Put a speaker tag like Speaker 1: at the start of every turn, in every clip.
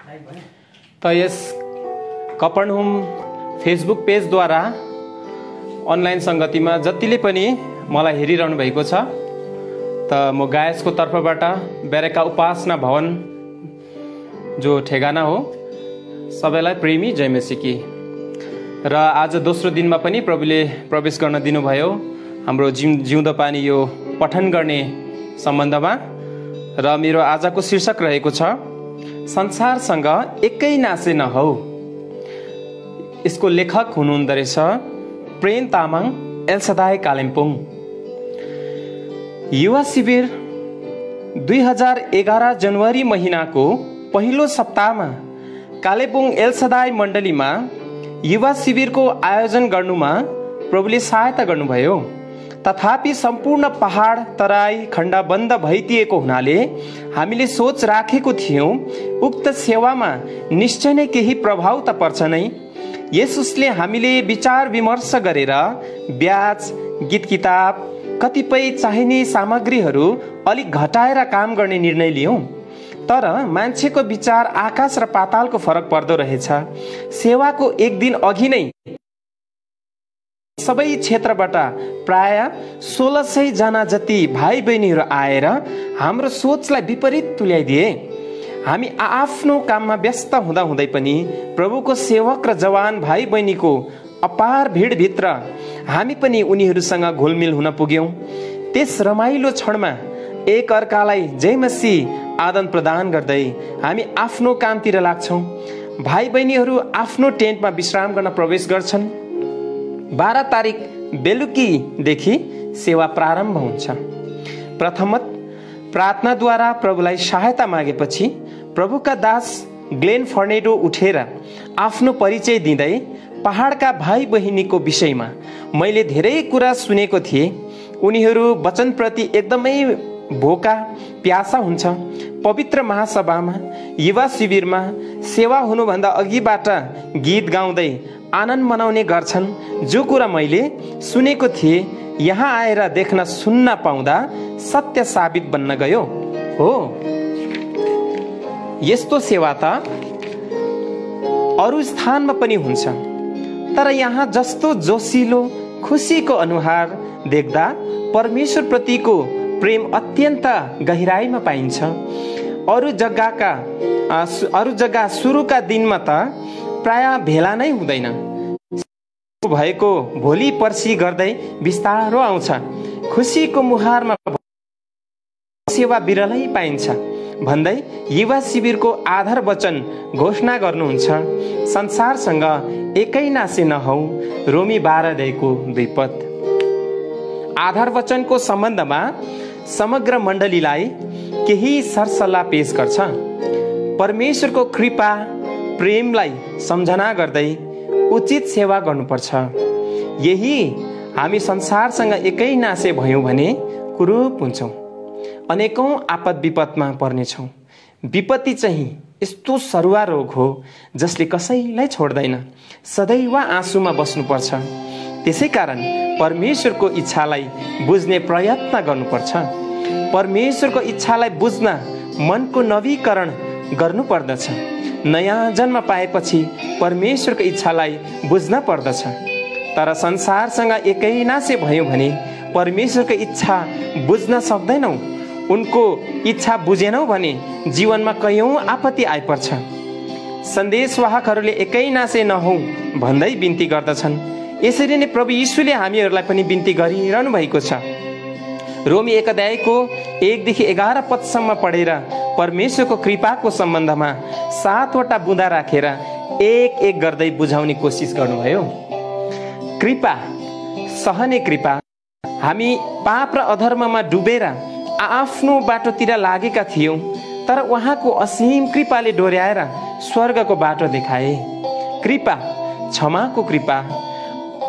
Speaker 1: त यस कफरनहुम Facebook पेजद्वारा online संगतिमा जतिले पनि मलाई हेरिरहनु भएको छ त म गायसको तर्फबाट बेरेका उपासना भवन जो ठेगाना हो सबैलाई प्रेमी जय मसीकी। र आज दोस्रो दिनमा पनि प्रभुले प्रवेश गर्न दिनुभयो हाम्रो जिउँदो पानी यो पठन गर्ने सम्बन्धमा। र मेरो आजको शीर्षक रहेको छ संसारसँग एकै नासे नहौ। यसको लेखक हुनुहुँदो रहेछ प्रेम तामाङ, एलसदाय कालिम्पोङ। युवा शिविर 2011 जनवरी महिनाको पहिलो सप्ताहमा कालेबुङ एलसदाय मण्डलीमा युवा शिविरको आयोजन गर्नुमा प्रभुले सहायता गर्नुभयो। तथापि सम्पूर्ण पहाड तराई खण्डबन्द भइदिएको हुनाले हामीले सोच राखेको थियौं उक्त सेवामा निश्चय नै केही प्रभाव त पर्छ नै। यसुसले हामीले विचार विमर्श गरेर ब्याज, गीत किताब, कतिपय चाहिने सामग्रीहरू अलिक घटाएर काम गर्ने निर्णय लियौं। तर मान्छेको विचार आकाश र पातालको फरक पर्दो रहेछ। सेवाको एक दिन अघि नै सबै क्षेत्रबाट प्राय 1600 जना जति भाइ बहिनीहरू आएर हाम्रो सोचलाई विपरीत तुल्याइदिए। हामी आफ्नो काममा व्यस्त हुँदा हुँदै पनि प्रभुको सेवक र जवान भाइ बहिनीको अपार भिडभित्र हामी पनि उनीहरूसँग घुलमिल हुन पुग्यौं। त्यस रमाइलो क्षणमा एक अर्कालाई जय मसीह आदान प्रदान गर्दै हामी आफ्नो कामतिर लाग्छौं। भाइ बहिनीहरू आफ्नो टेन्टमा विश्राम गर्न प्रवेश गर्छन्। 12 तारिक बेलुकीदेखि सेवा प्रारम्भ हुन्छ। प्रथमत प्रार्थनाद्वारा प्रभुलाई सहायता मागेपछि प्रभुका दास ग्लेन फर्नेडो उठेर आफ्नो परिचय दिँदै पहाडका भाइ बहिनीको विषयमा मैले धेरै कुरा सुनेको थिएँ। उनीहरू वचनप्रति एकदमै भोका प्यासा हुन्छ। पवित्र महासभामा युवा शिविरमा सेवा हुनुभन्दा अघिबाट गीत गाउँदै आनन्द मनाउने गर्छन्। जो कुरा मैले सुनेको थिएँ यहाँ आएर देख्न सुन्न पाउँदा सत्य साबित बन्न गयो हो। यस्तो सेवा त अरू स्थानमा पनि हुन्छ, तर यहाँ जस्तो जोसिलो खुसीको अनुहार देख्दा परमेश्वर प्रतिको प्रेम अत्यन्त गहिराईमा पाइन्छ। अरू जग्गा सुरुका दिनमा त प्राय भेला नै हुँदैन, भएको भोलि पर्सि गर्दै बिस्तारो आउँछ। खुसीको मुहारमा सेवा बिरलै पाइन्छ भन्दै युवा शिविरको आधार वचन घोषणा गर्नुहुन्छ। संसारसँग एकै नासे नहौ, रोमी 12:2 पद। आधार वचनको सम्बन्धमा समग्र मण्डलीलाई केही सरसल्लाह पेश गर्छ। परमेश्वरको कृपा प्रेमलाई सम्झना गर्दै उचित सेवा गर्नुपर्छ। यही हामी संसारसँग एकै नासे भयौं भने कुरूप हुन्छौं, अनेकौं आपद विपदमा पर्नेछौं। विपत्ति चाहिँ यस्तो सरुवा रोग हो जसले कसैलाई छोड्दैन, सदैव आँसुमा बस्नुपर्छ। त्यसै कारण परमेश्वरको इच्छालाई बुझ्ने प्रयत्न गर्नुपर्छ। परमेश्वरको इच्छालाई बुझ्न मनको नवीकरण गर्नुपर्दछ। नयाँ जन्म पाएपछि परमेश्वरको इच्छालाई बुझ्न पर्दछ। तर संसारसँग एकै नासे भयौं भने परमेश्वरको इच्छा बुझ्न सक्दैनौ। उनको इच्छा बुझेनौ भने जीवनमा कयौं आपत्ति आइपर्छ। सन्देशवाहकहरूले एकै नासे नहौ भन्दै बिन्ती गर्दछन्। यसरी नै प्रभु यीशुले हामीहरूलाई पनि बिन्ती गरिरहनु भएको छ। रोमी 1:1-11 पदसम्म पढेर परमेश्वरको कृपाको सम्बन्धमा 7वटा बुँदा राखेर एक एक गर्दै बुझाउने कोसिस गर्नुभयो। कृपा, सहने कृपा। हामी पाप र अधर्ममा डुबेर आफ्नो बाटोतिर लागेका थियौं, तर उहाँको असीम कृपाले डोर्याएर स्वर्गको बाटो देखाए। कृपा, क्षमाको कृपा।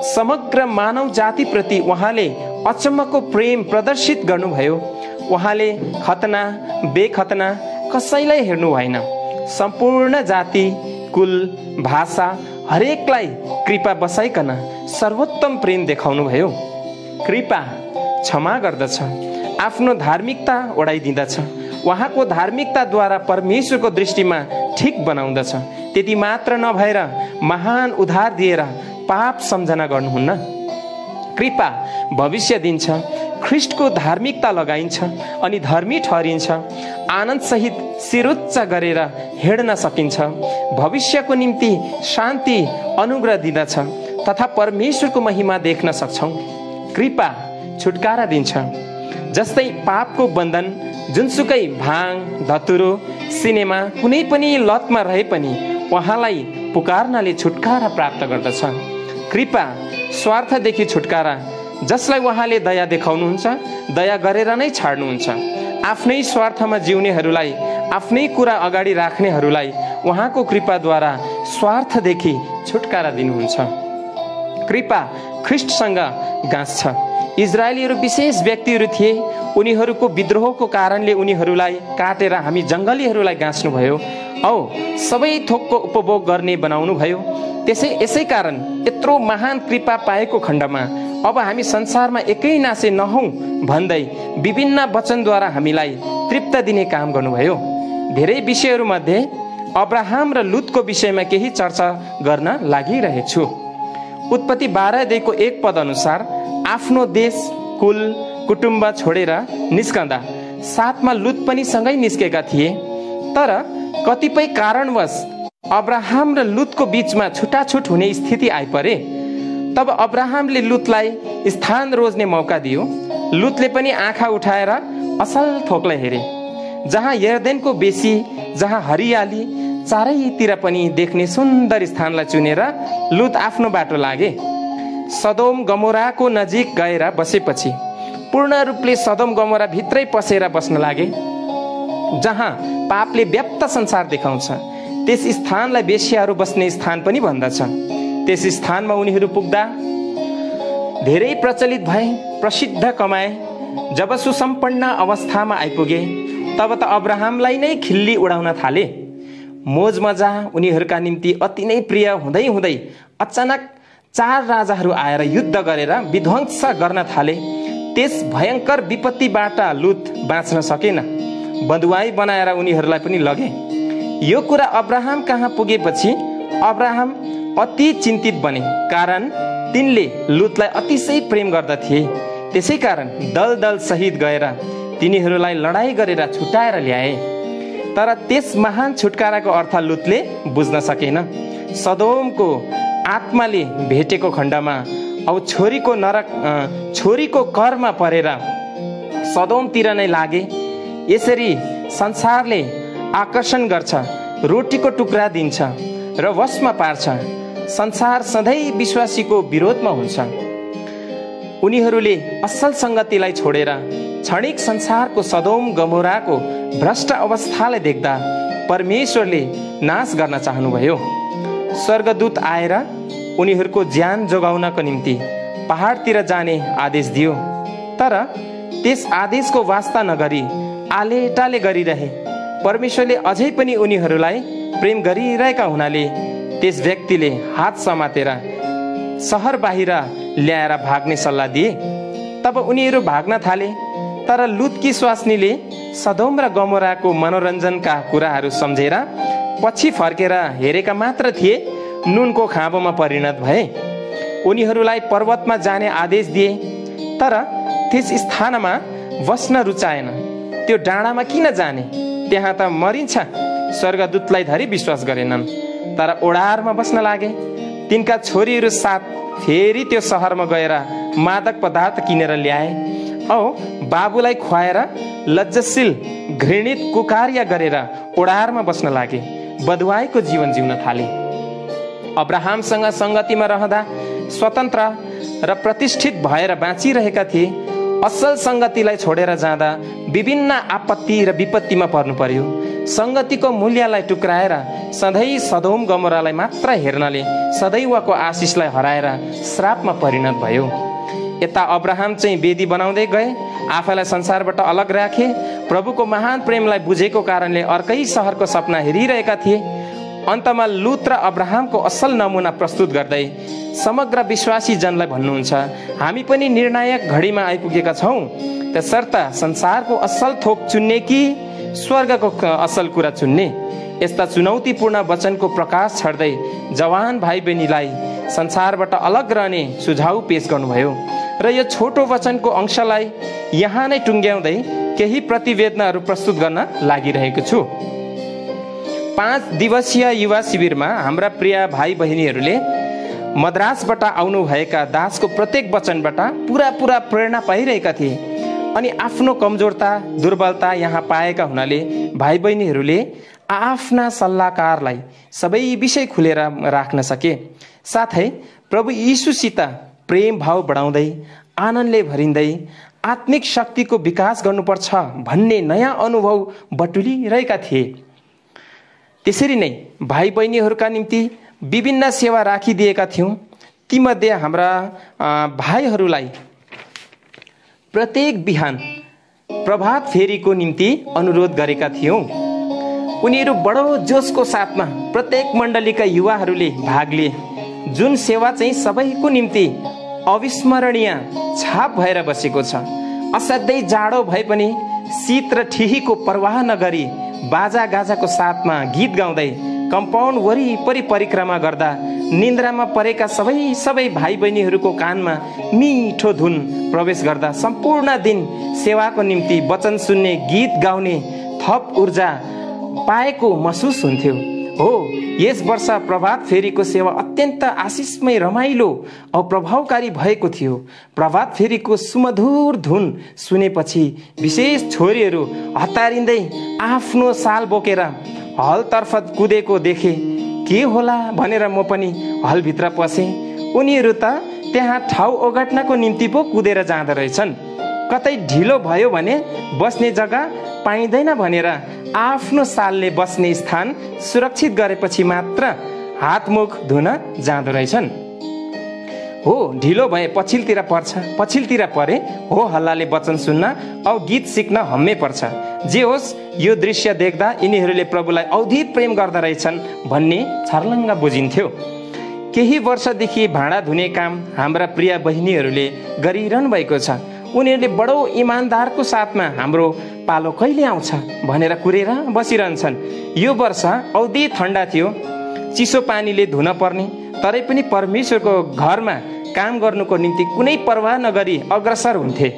Speaker 1: समग्र मानव जाति प्रति उहाँले अचम्मको प्रेम प्रदर्शित गर्नुभयो। उहाँले खतना बेखतना कसैलाई हेर्नु भएन। सम्पूर्ण जाति, कुल, भाषा हरेकलाई कृपा बसाइकन सर्वोत्तम प्रेम देखाउनु भयो। कृपा क्षमा गर्दछ, आफ्नो धार्मिकता ओढाइदिँदछ, उहाँको धार्मिकताद्वारा परमेश्वरको दृष्टिमा ठिक बनाउँदछ। त्यति मात्र नभएर महान उद्धार दिएर पाप सम्झना गर्नुहुन्न। कृपा भविष्य दिन्छ, ख्रिस्टको धार्मिकता लगाइन्छ अनि धर्मी ठहरिन्छ, आनन्द सहित शिरोच्च गरेर हिँड्न सकिन्छ, भविष्यको निम्ति शान्ति अनुग्रह दिँदछ तथा परमेश्वरको महिमा देख्न सक्छौँ। कृपा छुटकारा दिन्छ, जस्तै पापको बन्धन जुनसुकै भाङ, धतुरो, सिनेमा कुनै पनि लतमा रहे पनि उहाँलाई पुकार्नाले छुटकारा प्राप्त गर्दछ। कृपा स्वार्थदेखि छुटकारा, जसलाई उहाँले दया देखाउनुहुन्छ, दया गरेर नै छाड्नुहुन्छ। आफ्नै स्वार्थमा जिउनेहरूलाई, आफ्नै कुरा अगाडि राख्नेहरूलाई उहाँको कृपाद्वारा स्वार्थदेखि छुटकारा दिनुहुन्छ। कृपा ख्रिस्टसँग गाँच्छ। इजरायलीहरू विशेष व्यक्तिहरू थिए, उनीहरूको विद्रोहको कारणले उनीहरूलाई काटेर हामी जङ्गलीहरूलाई गाँच्नुभयो औ सबै थोकको उपभोग गर्ने बनाउनु भयो। यसै कारण यत्रो महान कृपा पाएको खण्डमा अब हामी संसारमा एकै नासे नहौँ भन्दै विभिन्न वचनद्वारा हामीलाई तृप्त दिने काम गर्नुभयो। धेरै विषयहरूमध्ये अब्राहम र लुतको विषयमा केही चर्चा गर्न लागिरहेछु। उत्पत्ति 12:1 पद अनुसार आफ्नो देश, कुल, कुटुम्ब छोडेर निस्कँदा साथमा लुत पनि सँगै निस्केका थिए। तर कतिपय कारणवश अब्राहम र लुतको बीचमा छुटाछुट हुने स्थिति आइपरे। तब अब्राहमले लुतलाई स्थान रोज्ने मौका दियो। लुतले पनि आँखा उठाएर असल थोकलाई हेरे, जहाँ यर्देनको बेसी, जहाँ हरियाली, चारैतिर पनि देख्ने सुन्दर स्थानलाई चुनेर लुत आफ्नो बाटो लागे। सदोम गमोराको नजिक गएर बसेपछि पूर्ण रूपले सदोम गमोरा भित्रै पसेर बस्न लागे, जहाँ पापले व्याप्त संसार देखाउँछ। त्यस स्थानलाई वेश्याहरू बस्ने स्थान पनि भन्दछ। त्यस स्थानमा उनीहरू पुग्दा धेरै प्रचलित भए, प्रसिद्ध कमाए। जब सुसम्पन्न अवस्थामा आइपुगे तब त अब्राहमलाई नै खिल्ली उडाउन थाले। मोज मजा उनीहरूका निम्ति अति नै प्रिय हुँदै हुँदै अचानक 4 राजाहरू आएर युद्ध गरेर विध्वंस गर्न थाले। त्यस भयङ्कर विपत्तिबाट लुत बाँच्न सकेन, बँधुवाई बनाएर उनीहरूलाई पनि लगे। यो कुरा अब्राहम कहाँ पुगेपछि अब्राहम अति चिन्तित बने, कारण तिनले लुतलाई अतिशय प्रेम गर्दथे। त्यसै कारण दल दल सहित गएर तिनीहरूलाई लडाई गरेर छुटाएर ल्याए। तर त्यस महान छुटकाराको अर्थ लुतले बुझ्न सकेन। सदोमको आत्माले भेटेको खण्डमा अब छोरीको करमा परेर सदोमतिर नै लागे। यसरी संसारले आकर्षण गर्छ, रोटीको टुक्रा दिन्छ र वशमा पार्छ। संसार सधैँ विश्वासीको विरोधमा हुन्छ। उनीहरूले असल संगतिलाई छोडेर क्षणिक संसारको सदोम गमोराको भ्रष्ट अवस्थालाई देख्दा परमेश्वरले नाश गर्न चाहनुभयो। स्वर्गदूत आएर उनीहरूको ज्यान जोगाउनको निम्ति पहाडतिर जाने आदेश दियो। तर त्यस आदेशको वास्ता नगरी आलेटाले गरिरहे। परमेश्वरले अझै पनि उनीहरूलाई प्रेम गरिरहेका हुनाले त्यस व्यक्तिले हात समातेर सहर बाहिर ल्याएर भाग्ने सल्लाह दिए। तब उनीहरू भाग्न थाले। तर लुतकी स्वास्नीले सदोम र गमोराको मनोरञ्जनका कुराहरू सम्झेर पछि फर्केर हेरेका मात्र थिए, नुनको खाँबोमा परिणत भए। उनीहरूलाई पर्वतमा जाने आदेश दिए, तर त्यस स्थानमा बस्न रुचाएन। त्यो डाँडामा किन जाने, त्यहाँ त मरिन्छ। स्वर्गदूतलाई धरि विश्वास गरेनन्, तर ओडारमा बस्न लागे। तिनका छोरीहरू साथ फेरि त्यो सहरमा गएर मादक पदार्थ किनेर ल्याए औ बाबुलाई खुवाएर लज्जशील घृणित कुकार्य गरेर ओडारमा बस्न लागे, बधुवाईको जीवन जिउन थाले। अब्राहमसँग संगतिमा रहँदा स्वतन्त्र र प्रतिष्ठित भएर बाँचिरहेका थिए। असल संगतिलाई छोडेर जाँदा विभिन्न आपत्ति र विपत्तिमा पर्नु पर्यो। संगतिको मूल्यलाई टुक्राएर सधैँ सदोम गमोरालाई मात्र हेर्नले सदैवको आशिषलाई हराएर श्रापमा परिणत भयो। यता अब्राहम चाहिँ वेदी बनाउँदै गए, आफैलाई संसारबाट अलग राखे। प्रभुको महान प्रेमलाई बुझेको कारणले अर्कै सहरको सपना हेरिरहेका थिए। अन्तमा लुत र अब्राहमको असल नमुना प्रस्तुत गर्दै समग्र विश्वासी जनलाई भन्नुहुन्छ, हामी पनि निर्णायक घडीमा आइपुगेका छौँ। त्यसर्थ संसारको असल थोक चुन्ने कि स्वर्गको असल कुरा चुन्ने। यस्ता चुनौतीपूर्ण वचनको प्रकाश छर्दै जवान भाइ बहिनीलाई संसारबाट अलग रहने सुझाव पेश गर्नुभयो र यो छोटो वचनको अंशलाई यहाँ नै टुङ्ग्याउँदै केही प्रतिवेदनाहरू प्रस्तुत गर्न लागिरहेको छु। 5 दिवसीय युवा शिविरमा हाम्रा प्रिय भाइ बहिनीहरूले मद्रासबाट आउनुभएका दासको प्रत्येक वचनबाट पुरा प्रेरणा पाइरहेका थिए अनि आफ्नो कमजोरता दुर्बलता यहाँ पाएका हुनाले भाइ बहिनीहरूले आफ्ना सल्लाहकारलाई सबै विषय खुलेर राख्न सके। साथै प्रभु यीशुसित प्रेम भाव बढाउँदै आनन्दले भरिँदै आत्मिक शक्तिको विकास गर्नुपर्छ भन्ने नयाँ अनुभव बटुलिरहेका थिए। त्यसरी नै भाइ बहिनीहरूका निम्ति विभिन्न सेवा राखिदिएका थियौँ। तीमध्ये हाम्रा भाइहरूलाई प्रत्येक बिहान प्रभात फेरीको निम्ति अनुरोध गरेका थियौँ। उनीहरू बडो जोसको साथमा प्रत्येक मण्डलीका युवाहरूले भाग लिए, जुन सेवा चाहिँ सबैको निम्ति अविस्मरणीय छाप भएर बसेको छ। असाध्यै जाडो भए पनि शीत र ठिहीको पर्वाह नगरी बाजा गाजाको साथमा गीत गाउँदै कम्पाउन्ड वरिपरि परिक्रमा गर्दा निन्द्रामा परेका सबै भाइ बहिनीहरूको कानमा मिठो धुन प्रवेश गर्दा सम्पूर्ण दिन सेवाको निम्ति वचन सुन्ने गीत गाउने थप ऊर्जा पाएको महसुस हुन्थ्यो। हो, यस वर्ष प्रभात फेरीको सेवा अत्यन्त आशिषमय रमाइलो औ प्रभावकारी भएको थियो। प्रभात फेरीको सुमधुर धुन सुनेपछि विशेष छोरीहरू हतारिँदै आफ्नो साल बोकेर हलतर्फ कुदेको देखे। के होला भनेर म पनि हलभित्र पसेँ। उनीहरू त त्यहाँ ठाउँ ओगट्नको निम्ति पो कुदेर जाँदो रहेछन्। कतै ढिलो भयो भने बस्ने जग्गा पाइँदैन भनेर आफ्नो सालले बस्ने स्थान सुरक्षित गरेपछि मात्र हातमुख धुन जाँदो रहेछन्। हो, ढिलो भए पछिल्तिर परे हो हल्लाले वचन सुन्न औ गीत सिक्न हम्मे पर्छ। जे होस्, यो दृश्य देख्दा यिनीहरूले प्रभुलाई औधी प्रेम गर्दा रहेछन् भन्ने छर्लङ्ग बुझिन्थ्यो। केही वर्षदेखि भाँडा धुने काम हाम्रा प्रिय बहिनीहरूले गरिरहनु भएको छ। उनीहरूले बडो इमान्दारको साथमा हाम्रो पालो कहिले आउँछ भनेर कुरेर बसिरहन्छन्। यो वर्ष औधी ठन्डा थियो, चिसो पानीले धुन पर्ने, तरै पनि परमेश्वरको घरमा काम गर्नुको निम्ति कुनै पर्वाह नगरी अग्रसर हुन्थे।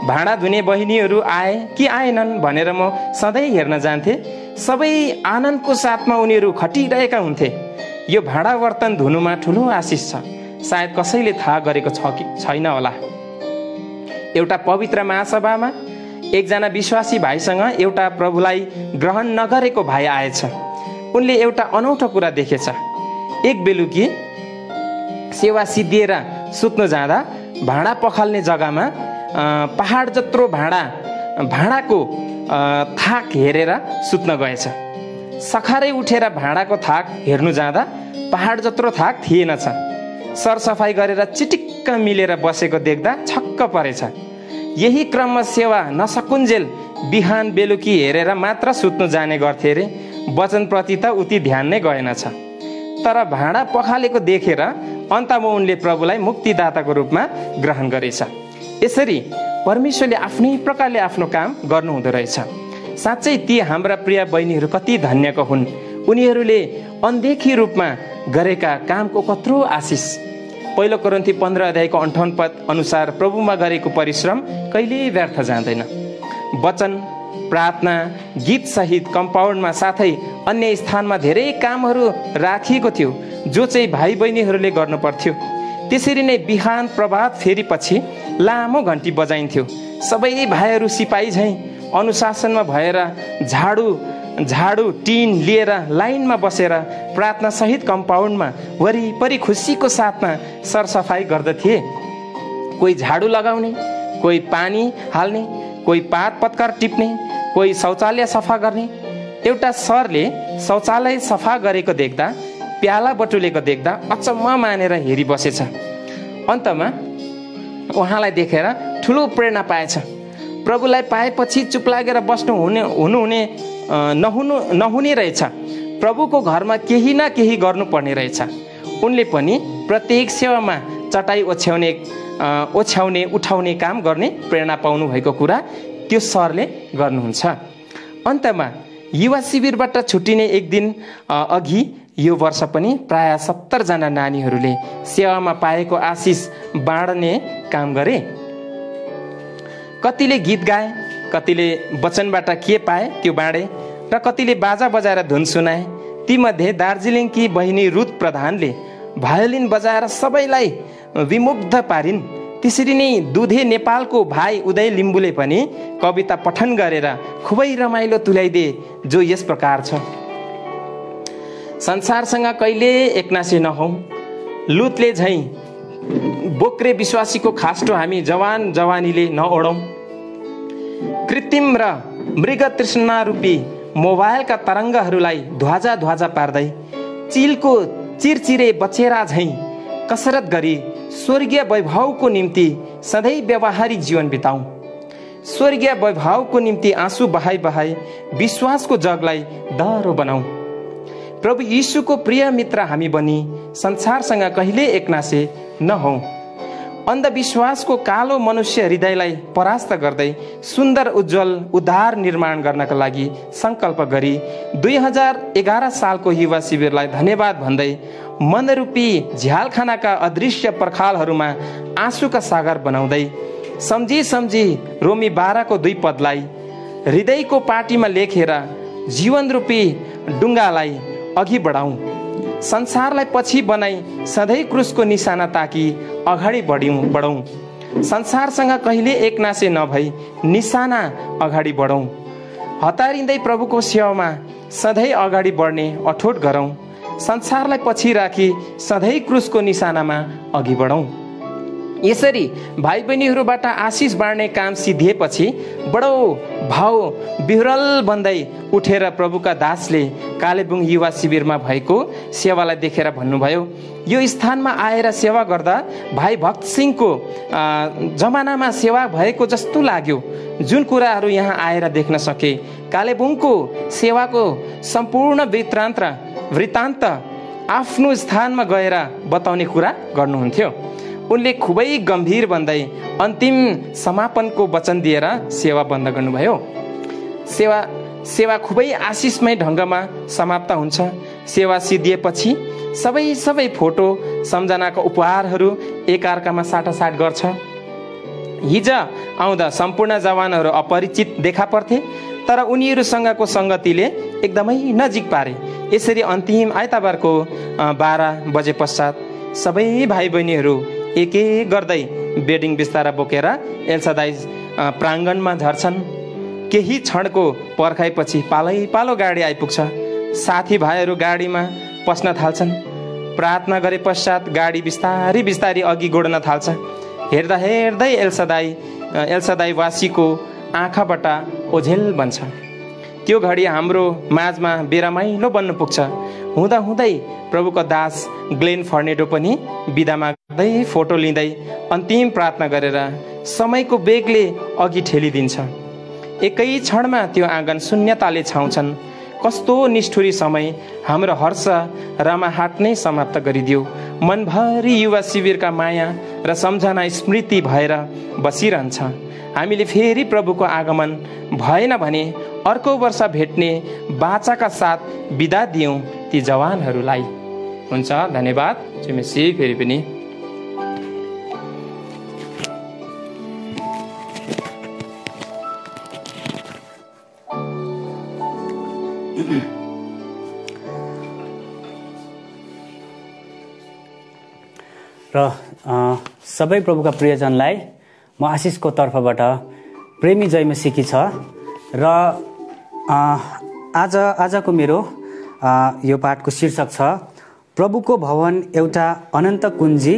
Speaker 1: भाँडा धुने बहिनीहरू आए कि आएनन् भनेर म सधैँ हेर्न जान्थे। सबै आनन्दको साथमा उनीहरू खटिरहेका हुन्थे। यो भाँडा बर्तन धुनुमा ठुलो आशिष छ, सायद कसैले थाहा गरेको छ कि छैन होला। एउटा पवित्र महासभामा एकजना विश्वासी भाइसँग एउटा प्रभुलाई ग्रहण नगरेको भाइ आएछ। उनले एउटा अनौठो कुरा देखेछ। एक बेलुकी सेवा सिद्धिएर सुत्न जाँदा भाँडा पखाल्ने जग्गामा पहाड जत्रो भाँडाको थाक हेरेर सुत्न गएछ। सखारै उठेर भाँडाको थाक हेर्नु जाँदा पहाड जत्रो थाक थिएनछ। सरसफाई गरेर चिटिक्क मिलेर बसेको देख्दा छक्क परेछ। यही क्रममा सेवा नसकुन्जेल बिहान बेलुकी हेरेर मात्र सुत्नु जाने गर्थे रे। वचनप्रति त उति ध्यान नै गएनछ। तर भाँडा पखालेको देखेर अन्तमा उनले प्रभुलाई मुक्तिदाताको रूपमा ग्रहण गरेछ। यसरी परमेश्वरले आफ्नै प्रकारले आफ्नो काम गर्नुहुँदो रहेछ। साँच्चै ती हाम्रा प्रिय बहिनीहरू कति धन्यको हुन्। उनीहरूले अनदेखी रूपमा गरेका कामको कत्रो आशिष। पहिलो कोरिन्थी 15 अध्यायको 58 पद अनुसार प्रभुमा गरेको परिश्रम कहिल्यै व्यर्थ जाँदैन। वचन, प्रार्थना, गीत सहित कम्पाउन्डमा साथै अन्य स्थानमा धेरै कामहरू राखिएको थियो जो चाहिँ भाइ बहिनीहरूले गर्नु पर्थ्यो। त्यसरी नै बिहान प्रभात फेरि पछि लामो घन्टी बजाइन्थ्यो। सबै भाइहरू सिपाही झैँ अनुशासनमा भएर झाडु टिन लिएर लाइनमा बसेर प्रार्थना सहित कम्पाउन्डमा वरिपरि खुसीको साथमा सरसफाई गर्दथे। कोही झाडु लगाउने, कोही पानी हाल्ने, कोही पात पत्कर टिप्ने, कोही शौचालय सफा गर्ने। एउटा सरले शौचालय सफा गरेको देख्दा, प्याला बटुलेको देख्दा अचम्म मानेर हेरिबसेछ। अन्तमा उहाँलाई देखेर ठुलो प्रेरणा पाएछ। प्रभुलाई पाएपछि चुप लागेर बस्नु नहुने रहेछ। प्रभुको घरमा केही न केही गर्नुपर्ने रहेछ। उनले पनि प्रत्येक सेवामा चटाई ओछ्याउने उठाउने काम गर्ने प्रेरणा पाउनु भएको कुरा त्यो सरले गर्नुहुन्छ। अन्तमा युवा शिविरबाट छुट्टिने एक दिन अघि यो वर्ष पनि प्राय 70 जना नानीहरूले सेवामा पाएको आशिष बाँड्ने काम गरे। कतिले गीत गाए, कतिले वचनबाट के पाए त्यो बाँडे र कतिले बाजा बजाएर धुन सुनाए। तीमध्ये दार्जिलिङकी बहिनी रुथ प्रधानले भायोलिन बजाएर सबैलाई विमुग्ध पारिन्। त्यसरी नै दुधे नेपालको भाइ उदय लिम्बुले पनि कविता पठन गरेर खुबै रमाइलो तुल्याइदिए, जो यस प्रकार छ। संसारसँग कहिले एकनासे नहौं, लुतले झैं बोक्रे विश्वासीको खास्टो हामी जवान जवानीले नओढौं। कृत्रिम र मृग तृष्णा रूपी मोबाइलका तरङ्गहरूलाई ध्वजा ध्वजा पार्दै चिलको चिरचिरे बचेरा झैं कसरत गरी स्वर्गीय वैभवको निम्ति सधैँ व्यवहारिक जीवन बिताउँ। स्वर्गीय वैभवको निम्ति आँसु बहाई बहाई विश्वासको जगलाई दह्रो बनाऊ। प्रभु यीशुको प्रिय मित्र हामी बनी संसारसँग कहिले एकनासे नहौं। अन्धविश्वासको कालो मनुष्य हृदयलाई परास्त गर्दै सुन्दर उज्जवल उद्धार निर्माण गर्नका लागि संकल्प गरी 2011 सालको युवा शिविरलाई धन्यवाद भन्दै मनरूपी झ्यालखानाका अदृश्य पर्खालहरूमा आँसुका सागर बनाउँदै सम्झी सम्झी रोमी 12 को 2 पदलाई हृदयको पाटीमा लेखेर जीवन रूपी डुङ्गालाई अघि बढाउँ। संसारलाई पछि बनाई सधैँ क्रुसको निशाना ताकी अगाडि बढौँ। संसारसँग कहिले एकनासे नभई निशाना अगाडि बढौँ। हतारिँदै प्रभुको सेवामा सधैँ अगाडि बढ्ने अठोट गरौँ। संसारलाई पछि राखी सधैँ क्रुसको निशानामा अघि बढौँ। यसरी भाइ बहिनीहरूबाट आशिष बाँड्ने काम सिद्धिएपछि बडो भाव विह्वल बन्दै उठेर प्रभुका दासले कालेबुङ युवा शिविरमा भएको सेवालाई देखेर भन्नुभयो, यो स्थानमा आएर सेवा गर्दा भाइ भक्त सिंहको जमानामा सेवा भएको जस्तो लाग्यो। जुन कुराहरू यहाँ आएर देख्न सके, कालेबुङको सेवाको सम्पूर्ण वृत्तान्त आफ्नो स्थानमा गएर बताउने कुरा गर्नुहुन्थ्यो। उनले खुबै गम्भीर बन्दै अन्तिम समापनको वचन दिएर सेवा बन्द गर्नुभयो। सेवा खुबै आशिषमय ढङ्गमा समाप्त हुन्छ। सेवा सिद्धिएपछि सबै फोटो सम्झनाका उपहारहरू एकअर्कामा साटासाट गर्छ। हिज आउँदा सम्पूर्ण जवानहरू अपरिचित देखा पर्थे, तर उनीहरूसँगको सङ्गतिले एकदमै नजिक पारे। यसरी अन्तिम आइतबारको 12 बजे पश्चात सबै भाइ बहिनीहरू एक एक गर्दै बेडिङ बिस्तारा बोकेर एल्सादाई प्राङ्गणमा झर्छन्। केही क्षणको पर्खाइपछि पालो गाडी आइपुग्छ। साथीभाइहरू गाडीमा पस्न थाल्छन्। प्रार्थना गरे पश्चात गाडी बिस्तारी अघि गोड्न थाल्छ। हेर्दा हेर्दै एल्सादाई वासीको आँखाबाट ओझेल बन्छ। त्यो घडी हाम्रो माझमा बेरमाइलो बन्न पुग्छ। हुँदै प्रभुको दास ग्लेन फर्नेडो पनि बिदा माग्दै फोटो लिँदै अन्तिम प्रार्थना गरेर समयको बेगले अघि ठेलिदिन्छ। एकै क्षणमा त्यो आँगन शून्यताले छाउँछन्। कस्तो निष्ठुरी समय हाम्रो हर्ष रमाहाट नै समाप्त गरिदियो। मनभरि युवा शिविरका माया र सम्झना स्मृति भएर बसिरहन्छ। हामीले फेरि प्रभुको आगमन भएन भने अर्को वर्ष भेट्ने बाचाका साथ बिदा दियौँ ती जवानहरूलाई। हुन्छ, धन्यवाद। जुमेसी फेरि पनि
Speaker 2: र सबै प्रभुका प्रियजनलाई म आशिषको तर्फबाट प्रेमी जयमसीकी छ। र आजको मेरो यो पाठको शीर्षक छ प्रभुको भवन एउटा अनन्त कुञ्जी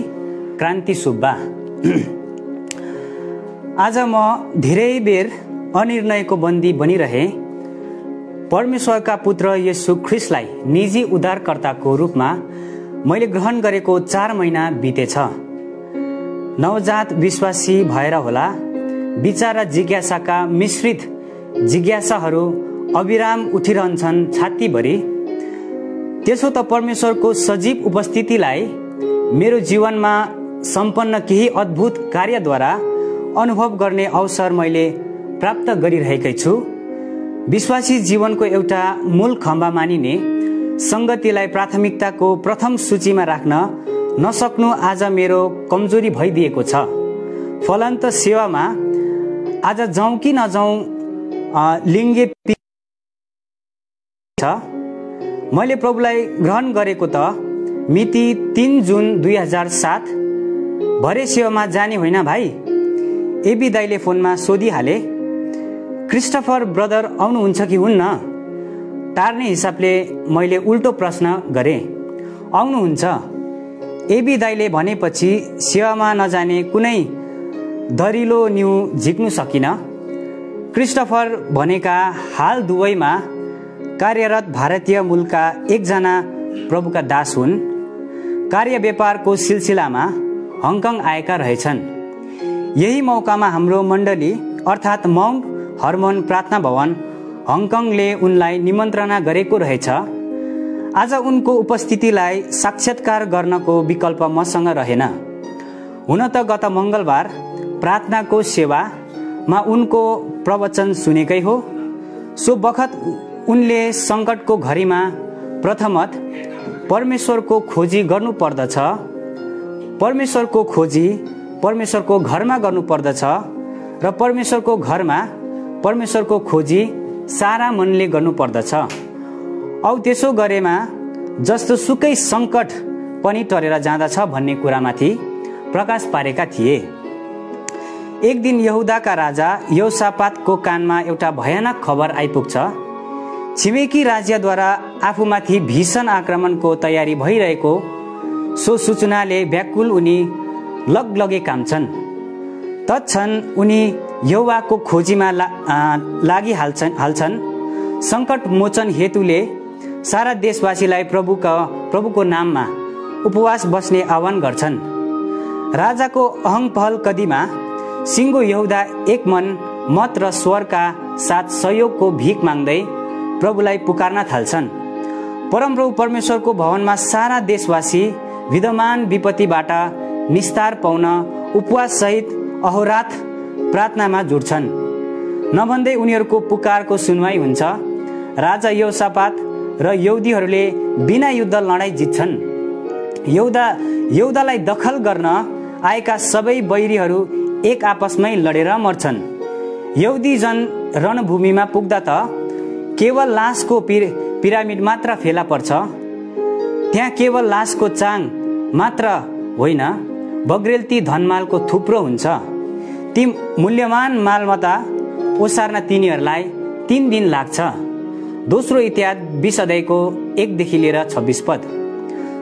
Speaker 2: क्रान्ति सुब्बा। आज म धेरै बेर अनिर्णयको बन्दी बनिरहे। परमेश्वरका पुत्र येशू ख्रिस्टलाई निजी उद्धारकर्ताको रूपमा मैले ग्रहण गरेको 4 महिना बितेछ। नवजात विश्वासी भएर होला, विचार र जिज्ञासाका मिश्रित जिज्ञासाहरू अविराम उठिरहन्छन् छातीभरि। त्यसो त परमेश्वरको सजीव उपस्थितिलाई मेरो जीवनमा सम्पन्न केही अद्भुत कार्यद्वारा अनुभव गर्ने अवसर मैले प्राप्त गरिरहेकै छु। विश्वासी जीवनको एउटा मूल खम्बा मानिने संगतिलाई प्राथमिकताको प्रथम सूचीमा राख्न नसक्नु आज मेरो कमजोरी भइदिएको छ। फलन्त सेवामा आज जाउँ कि नजाउँ लिङ्गे छ। मैले प्रभुलाई ग्रहण गरेको त मिति 3 जुन 2007 भरे सेवामा जाने होइन भाइ, एबी दाइले फोनमा सोधिहाले। क्रिस्टोफर ब्रदर आउनुहुन्छ कि हुन्न? टार्ने हिसाबले मैले उल्टो प्रश्न गरेँ। आउनुहुन्छ। एबी दाइले भनेपछि सेवामा नजाने कुनै दरिलो न्यु झिक्नु सकिन। क्रिस्टोफर भनेका हाल दुबईमा कार्यरत भारतीय मूलका एकजना प्रभुका दास हुन्। कार्य व्यापारको सिलसिलामा हङकङ आएका रहेछन्। यही मौकामा हाम्रो मण्डली अर्थात् माउन्ट हर्मन प्रार्थना भवन हङकङले उनलाई निमन्त्रणा गरेको रहेछ। आज उनको उपस्थितिलाई साक्षात्कार गर्नको विकल्प मसँग रहेन। हुन त गत मङ्गलबार प्रार्थनाको सेवामा उनको प्रवचन सुनेकै हो। सो बखत उनले सङ्कटको घडीमा प्रथमत परमेश्वरको खोजी गर्नुपर्दछ, परमेश्वरको खोजी परमेश्वरको घरमा गर्नुपर्दछ र परमेश्वरको घरमा परमेश्वरको खोजी सारा मनले गर्नुपर्दछ। औ त्यसो गरेमा जस्तो सुकै सङ्कट पनि टरेर जाँदछ भन्ने कुरामाथि प्रकाश पारेका थिए। एक दिन यहुदाका राजा यहोसापातको कानमा एउटा भयानक खबर आइपुग्छ। छिमेकी राज्यद्वारा आफूमाथि भीषण आक्रमणको तयारी भइरहेको सो सूचनाले व्याकुल उनी लगलगे काम्छन्। तत्क्षण उनी यहोवाको खोजीमा लागिहाल्छन्। सङ्कट मोचन हेतुले सारा देशवासीलाई प्रभुको नाममा उपवास बस्ने आह्वान गर्छन्। राजाको अहङ पहल कदीमा सिङ्गो यहुदा एक मन मत र स्वरका साथ सहयोगको भिख माग्दै प्रभुलाई पुकार्न थाल्छन्। परमप्रभु परमेश्वरको भवनमा सारा देशवासी विद्यमान विपत्तिबाट निस्तार पाउन उपवास सहित अहोरात प्रार्थनामा जुट्छन्। नभन्दै उनीहरूको पुकारको सुनवाई हुन्छ। राजा यहोसापात र यहुदीहरूले बिना युद्ध लडाईँ जित्छन्। यहुदालाई दखल गर्न आएका सबै बैरीहरू एक आपसमै लडेर मर्छन्। यहुदी जन रणभूमिमा पुग्दा त केवल लासको पिरामिड मात्र फेला पर्छ। त्यहाँ केवल लासको चाङ मात्र होइन, बग्रेलती धनमालको थुप्रो हुन्छ। ती मूल्यवान मालमत्ता ओसार्न तिनीहरूलाई 3 दिन लाग्छ। दोस्रो इतिहास 20 अध्यायको 1 देखि लिएर 26 पद।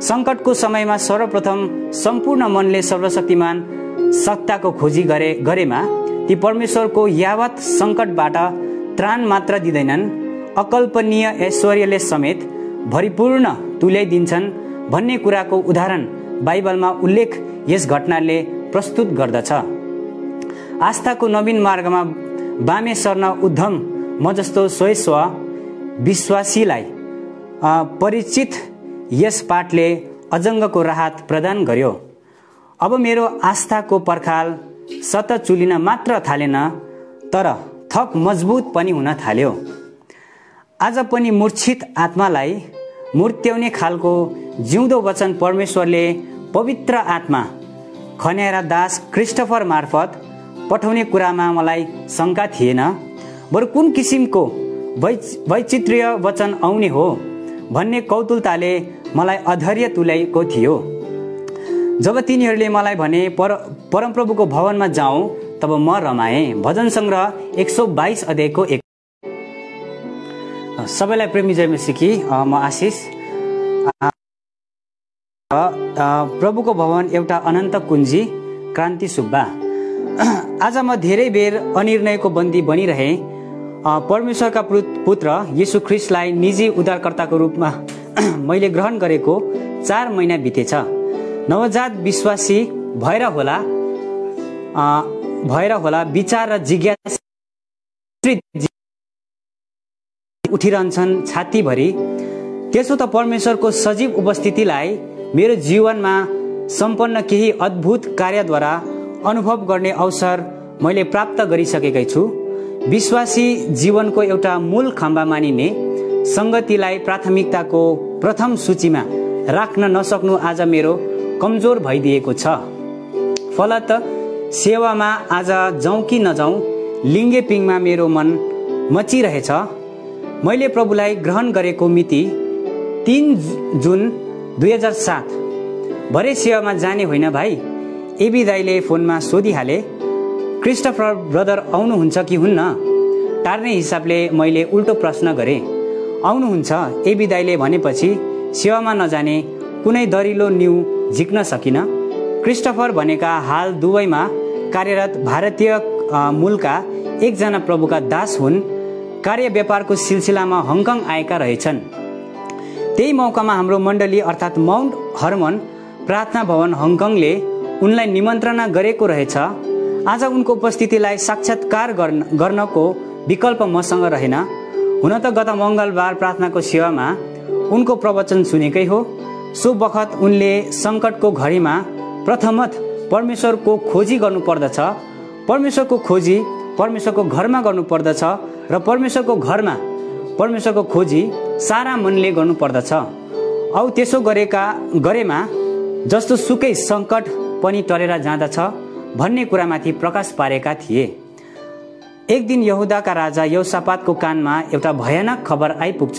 Speaker 2: सङ्कटको समयमा सर्वप्रथम सम्पूर्ण मनले सर्वशक्तिमान सत्ताको खोजी गरेमा ती परमेश्वरको यावत सङ्कटबाट त्राण मात्र दिँदैनन्, अकल्पनीय ऐश्वर्यले समेत भरिपूर्ण तुल्याइदिन्छन् भन्ने कुराको उदाहरण बाइबलमा उल्लेख यस घटनाले प्रस्तुत गर्दछ। आस्थाको नवीन मार्गमा बामे सर्न उद्धम म जस्तो स्वयस्व विश्वासीलाई परिचित यस पाठले अजङ्गको राहत प्रदान गर्यो। अब मेरो आस्थाको पर्खाल सत चुलिन मात्र थालेन, तर थप मजबुत पनि हुन थाल्यो। आज पनि मूर्छित आत्मालाई मूर्त्याउने खालको जिउँदो वचन परमेश्वरले पवित्र आत्मा खन्याएर दास क्रिस्टोफर मार्फत पठाउने कुरामा मलाई शङ्का थिएन। बरु कुन किसिमको वैचित्र्य वचन आउने हो भन्ने कौतुलताले मलाई अधैर्य तुल्याएको थियो। जब तिनीहरूले मलाई भने परमप्रभुको भवनमा जाउँ, तब म रमाएँ। भजन सङ्ग्रह 122 अध्यायको 1। सबैलाई प्रेमी जय मसीकी, म आशिष। प्रभुको भवन एउटा अनन्त कुञ्जी, क्रान्ति सुब्बा। आज म धेरै बेर अनिर्णयको बन्दी बनिरहे। परमेश्वरका पुत्र यीशु ख्रिस्टलाई निजी उद्धारकर्ताको रूपमा मैले ग्रहण गरेको 4 महिना बितेछ। नवजात विश्वासी भएर होला विचार र जिज्ञासा उठिरहन्छन् छातीभरि। त्यसो त परमेश्वरको सजीव उपस्थितिलाई मेरो जीवनमा सम्पन्न केही अद्भुत कार्यद्वारा अनुभव गर्ने अवसर मैले प्राप्त गरिसकेकै छु। विश्वासी जीवनको एउटा मूल खम्बा मानिने संगतिलाई प्राथमिकताको प्रथम सूचीमा राख्न नसक्नु आज मेरो कमजोर भइदिएको छ। फलत सेवामा आज जाउँ कि नजाउँ लिङ्गे पिङमा मेरो मन मचिरहेछ। मैले प्रभुलाई ग्रहण गरेको मिति 3 जुन 2007 भरे सेवामा जाने होइन भाइ। एबी दाईले फोनमा सोधिहाले, क्रिस्टोफर ब्रदर आउनुहुन्छ कि हुन्न? टार्ने हिसाबले मैले उल्टो प्रश्न गरेँ। आउनुहुन्छ, एबी दाईले भनेपछि सेवामा नजाने कुनै दरिलो न्यू झिक्न सकिन। क्रिस्टोफर भनेका हाल दुबईमा कार्यरत भारतीय मूलका एकजना प्रभुका दास हुन्। कार्य व्यापारको सिलसिलामा हङकङ आएका रहेछन्। त्यही मौकामा हाम्रो मण्डली अर्थात् माउन्ट हर्मन प्रार्थना भवन हङकङले उनलाई निमन्त्रणा गरेको रहेछ। आज उनको उपस्थितिलाई साक्षात्कार गर्नको विकल्प मसँग रहेन। हुन त गत मङ्गलबार प्रार्थनाको सेवामा उनको प्रवचन सुनेकै हो। सो बखत उनले सङ्कटको घडीमा प्रथमत परमेश्वरको खोजी गर्नुपर्दछ, परमेश्वरको खोजी परमेश्वरको घरमा गर्नुपर्दछ र परमेश्वरको घरमा परमेश्वरको खोजी सारा मनले गर्नुपर्दछ। औ त्यसो गरेमा जस्तो सुकै सङ्कट पनि टरेर जाँदछ भन्ने कुरामाथि प्रकाश पारेका थिए। एक दिन यहुदाका राजा यहोसापातको कानमा एउटा भयानक खबर आइपुग्छ।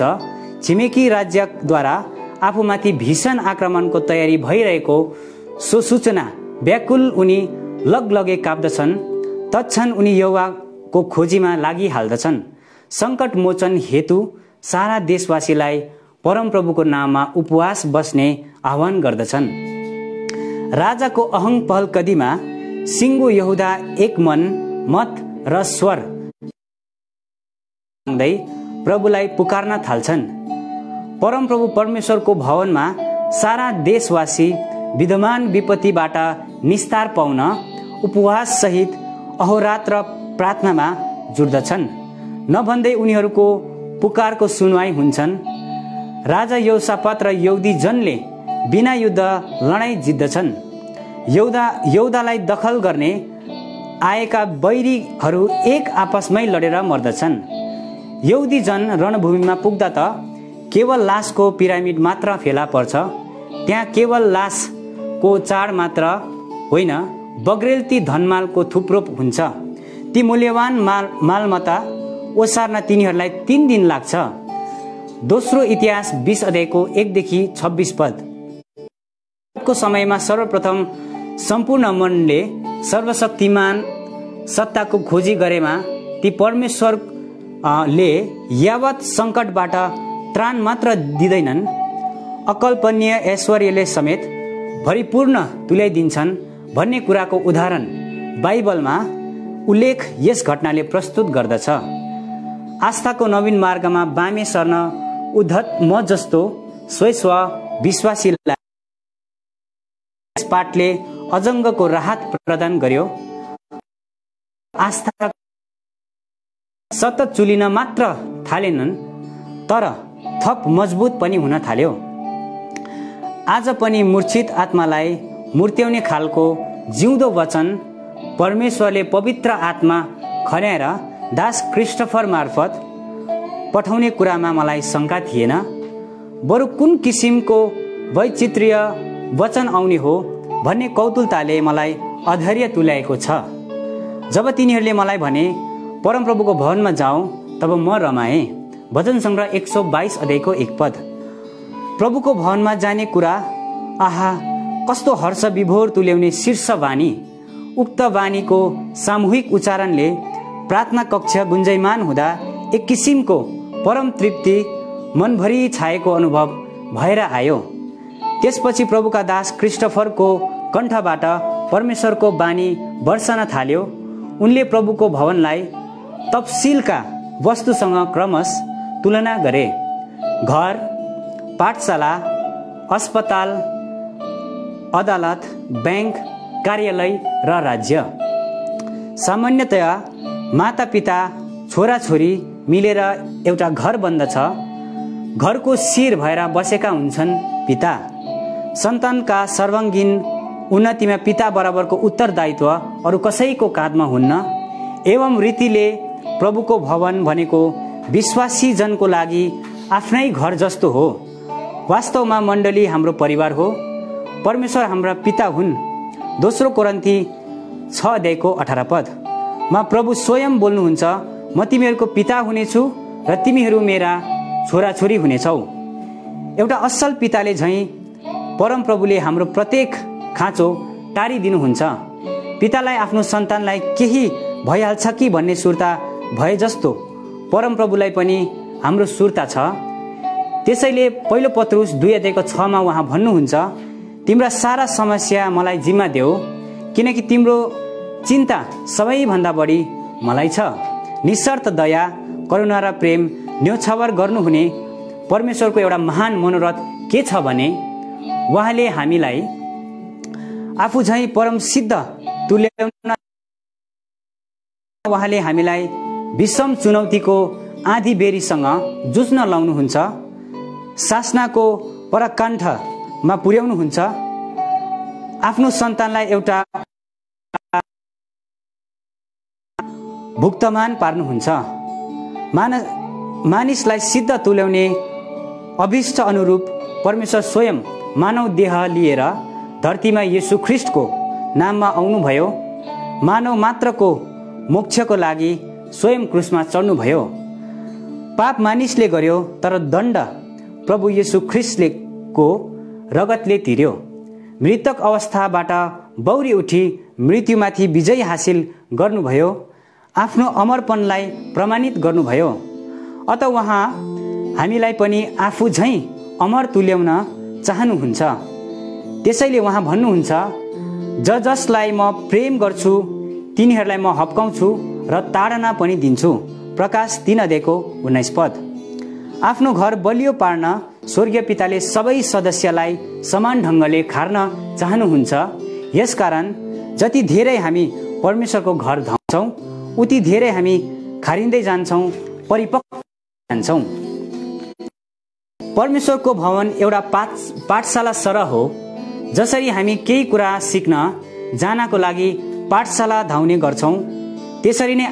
Speaker 2: छिमेकी राज्यद्वारा आफूमाथि भीषण आक्रमणको तयारी भइरहेको सो सूचना व्याकुल उनी लगलगे काप्दछन्। तत्क्षण उनी यहोवाको खोजीमा लागिहाल्दछन्। सङ्कट मोचन हेतु सारा देशवासीलाई परमप्रभुको नाममा उपवास बस्ने आह्वान गर्दछन्। राजाको अहङ पहल कदीमा सिङ्गो यहुदा एक मन मत र स्वर प्रभुलाई पुकार्न थाल्छन्। परमप्रभु परमेश्वरको भवनमा सारा देशवासी विद्यमान विपत्तिबाट निस्तार पाउन उपवास सहित अहोरात्र प्रार्थनामा जुट्दछन्। नभन्दै उनीहरूको पुकारको सुनवाई हुन्छन्। राजा यहोसापात र यहुदी जनले बिना युद्ध लडाईँ जित्दछन्। यहुदालाई दखल गर्ने आएका बैरीहरू एक आपसमै लडेर मर्दछन्। यहुदी जन रणभूमिमा पुग्दा त केवल लासको पिरामिड मात्र फेला पर्छ। त्यहाँ केवल लासको चाड मात्र होइन, बग्रेलती धनमालको थुप्रो हुन्छ। ती मूल्यवान मालमत्ता ओसार्न तिनीहरूलाई 3 दिन लाग्छ। दोस्रो इतिहास 20 अध्यायको 1-26 पद। को समयमा सर्वप्रथम सम्पूर्ण मनले सर्वशक्तिमान सत्ताको खोजी गरेमा ती परमेश्वरले यावत सङ्कटबाट त्राण मात्र दिँदैनन्, अकल्पनीय ऐश्वर्यले समेत भरिपूर्ण तुल्याइदिन्छन् भन्ने कुराको उदाहरण बाइबलमा उल्लेख यस घटनाले प्रस्तुत गर्दछ। आस्थाको नवीन मार्गमा बामे सर्न उद्धत म जस्तो स्वयस्व विश्वासीलाई पाठले अजङ्गको राहत प्रदान गर्यो। आस्था सतत चुलिन मात्र थालेनन्, तर थप मजबुत पनि हुन थाल्यो। आज पनि मूर्छित आत्मालाई मूर्त्याउने खालको जिउँदो वचन परमेश्वरले पवित्र आत्मा खन्याएर दास क्रिस्टोफर मार्फत पठाउने कुरामा मलाई शङ्का थिएन। बरु कुन किसिमको वैचित्रीय वचन आउने हो भन्ने कौतुलताले मलाई अधैर्य तुल्याएको छ। जब तिनीहरूले मलाई भने परमप्रभुको भवनमा जाउँ, तब म रमाएँ। भजन सङ्ग्रह 122 अध्यायको 1 पद। प्रभुको भवनमा जाने कुरा, आहा कस्तो हर्ष विभोर तुल्याउने शीर्ष वाणी। उक्त वाणीको सामूहिक उच्चारणले प्रार्थना कक्ष गुन्जयमान हुँदा एक किसिमको परम तृप्ति मनभरि छाएको अनुभव भएर आयो। त्यसपछि प्रभुका दास क्रिस्टोफरको कण्ठबाट परमेश्वरको बानी वर्षन थाल्यो। उनले प्रभुको भवनलाई तपसिलका वस्तुसँग क्रमश तुलना गरे। घर, पाठशाला, अस्पताल, अदालत, ब्याङ्क, कार्यालय र राज्य। सामान्यतया मातापिता छोराछोरी मिलेर एउटा घर बन्दछ। घरको शिर भएर बसेका हुन्छन् पिता। सन्तानका सर्वाङ्गीन उन्नतिमा पिता बराबरको उत्तरदायित्व अरू कसैको काँधमा हुन्न। एवं रीतिले प्रभुको भवन भनेको विश्वासी जनको लागि आफ्नै घर जस्तो हो। वास्तवमा मण्डली हाम्रो परिवार हो। परमेश्वर हाम्रा पिता हुन्। दोस्रो कोरिन्थी 6:18 मा प्रभु स्वयं बोल्नुहुन्छ, म तिमीहरूको पिता हुनेछु र तिमीहरू मेरा छोराछोरी हुनेछौ। एउटा असल पिताले झैँ परमप्रभुले हाम्रो प्रत्येक खाँचो टारिदिनुहुन्छ। पितालाई आफ्नो सन्तानलाई केही भइहाल्छ कि भन्ने सुर्ता भए जस्तो परमप्रभुलाई पनि हाम्रो सुर्ता छ। त्यसैले पहिलो पत्रुस 2:6 उहाँ भन्नुहुन्छ, तिम्रा सारा समस्या मलाई जिम्मा देऊ, किनकि तिम्रो चिन्ता सबैभन्दा बढी मलाई छ। निशर्त दया, करुणा र प्रेम न्यौछावर गर्नुहुने परमेश्वरको एउटा महान मनोरथ के छ भने उहाँले हामीलाई आफू झैँ परम सिद्ध तुल्याउन, उहाँले हामीलाई विषम चुनौतीको आधी बेरीसँग जुझ्न लाउनुहुन्छ, सासनाको पराकाण्ठमा पुर्याउनुहुन्छ, आफ्नो सन्तानलाई एउटा भुक्तमान पार्नुहुन्छ। मानिसलाई सिद्ध तुल्याउने अभिष्ट अनुरूप परमेश्वर स्वयं मानव देह लिएर धरतीमा येशू ख्रिस्टको नाममा आउनुभयो। मानव मात्रको मोक्षको लागि स्वयं क्रुसमा चढ्नुभयो। पाप मानिसले गर्यो, तर दण्ड प्रभु येशू ख्रिस्टको रगतले तिर्यो। मृतक अवस्थाबाट बौरी उठी मृत्युमाथि विजय हासिल गर्नुभयो। आफ्नो अमरपनलाई प्रमाणित गर्नुभयो। अत उहाँ हामीलाई पनि आफू झैँ अमर तुल्याउन चाहनुहुन्छ। त्यसैले उहाँ भन्नुहुन्छ, जसलाई म प्रेम गर्छु तिनीहरूलाई म हप्काउँछु र ताडना पनि दिन्छु। प्रकाश 3:19। आफ्नो घर बलियो पार्न स्वर्गीय पिताले सबै सदस्यलाई समान ढङ्गले खार्न चाहनुहुन्छ। यसकारण जति धेरै हामी परमेश्वरको घर धाउँछौँ उति धेरै हामी खारिँदै जान्छौँ, परिपक्व जान्छौँ। परमेश्वरको भवन एउटा पाठशाला सरह हो। जसरी हामी केही कुरा सिक्न जानको लागि पाठशाला धाउने गर्छौँ, त्यसरी नै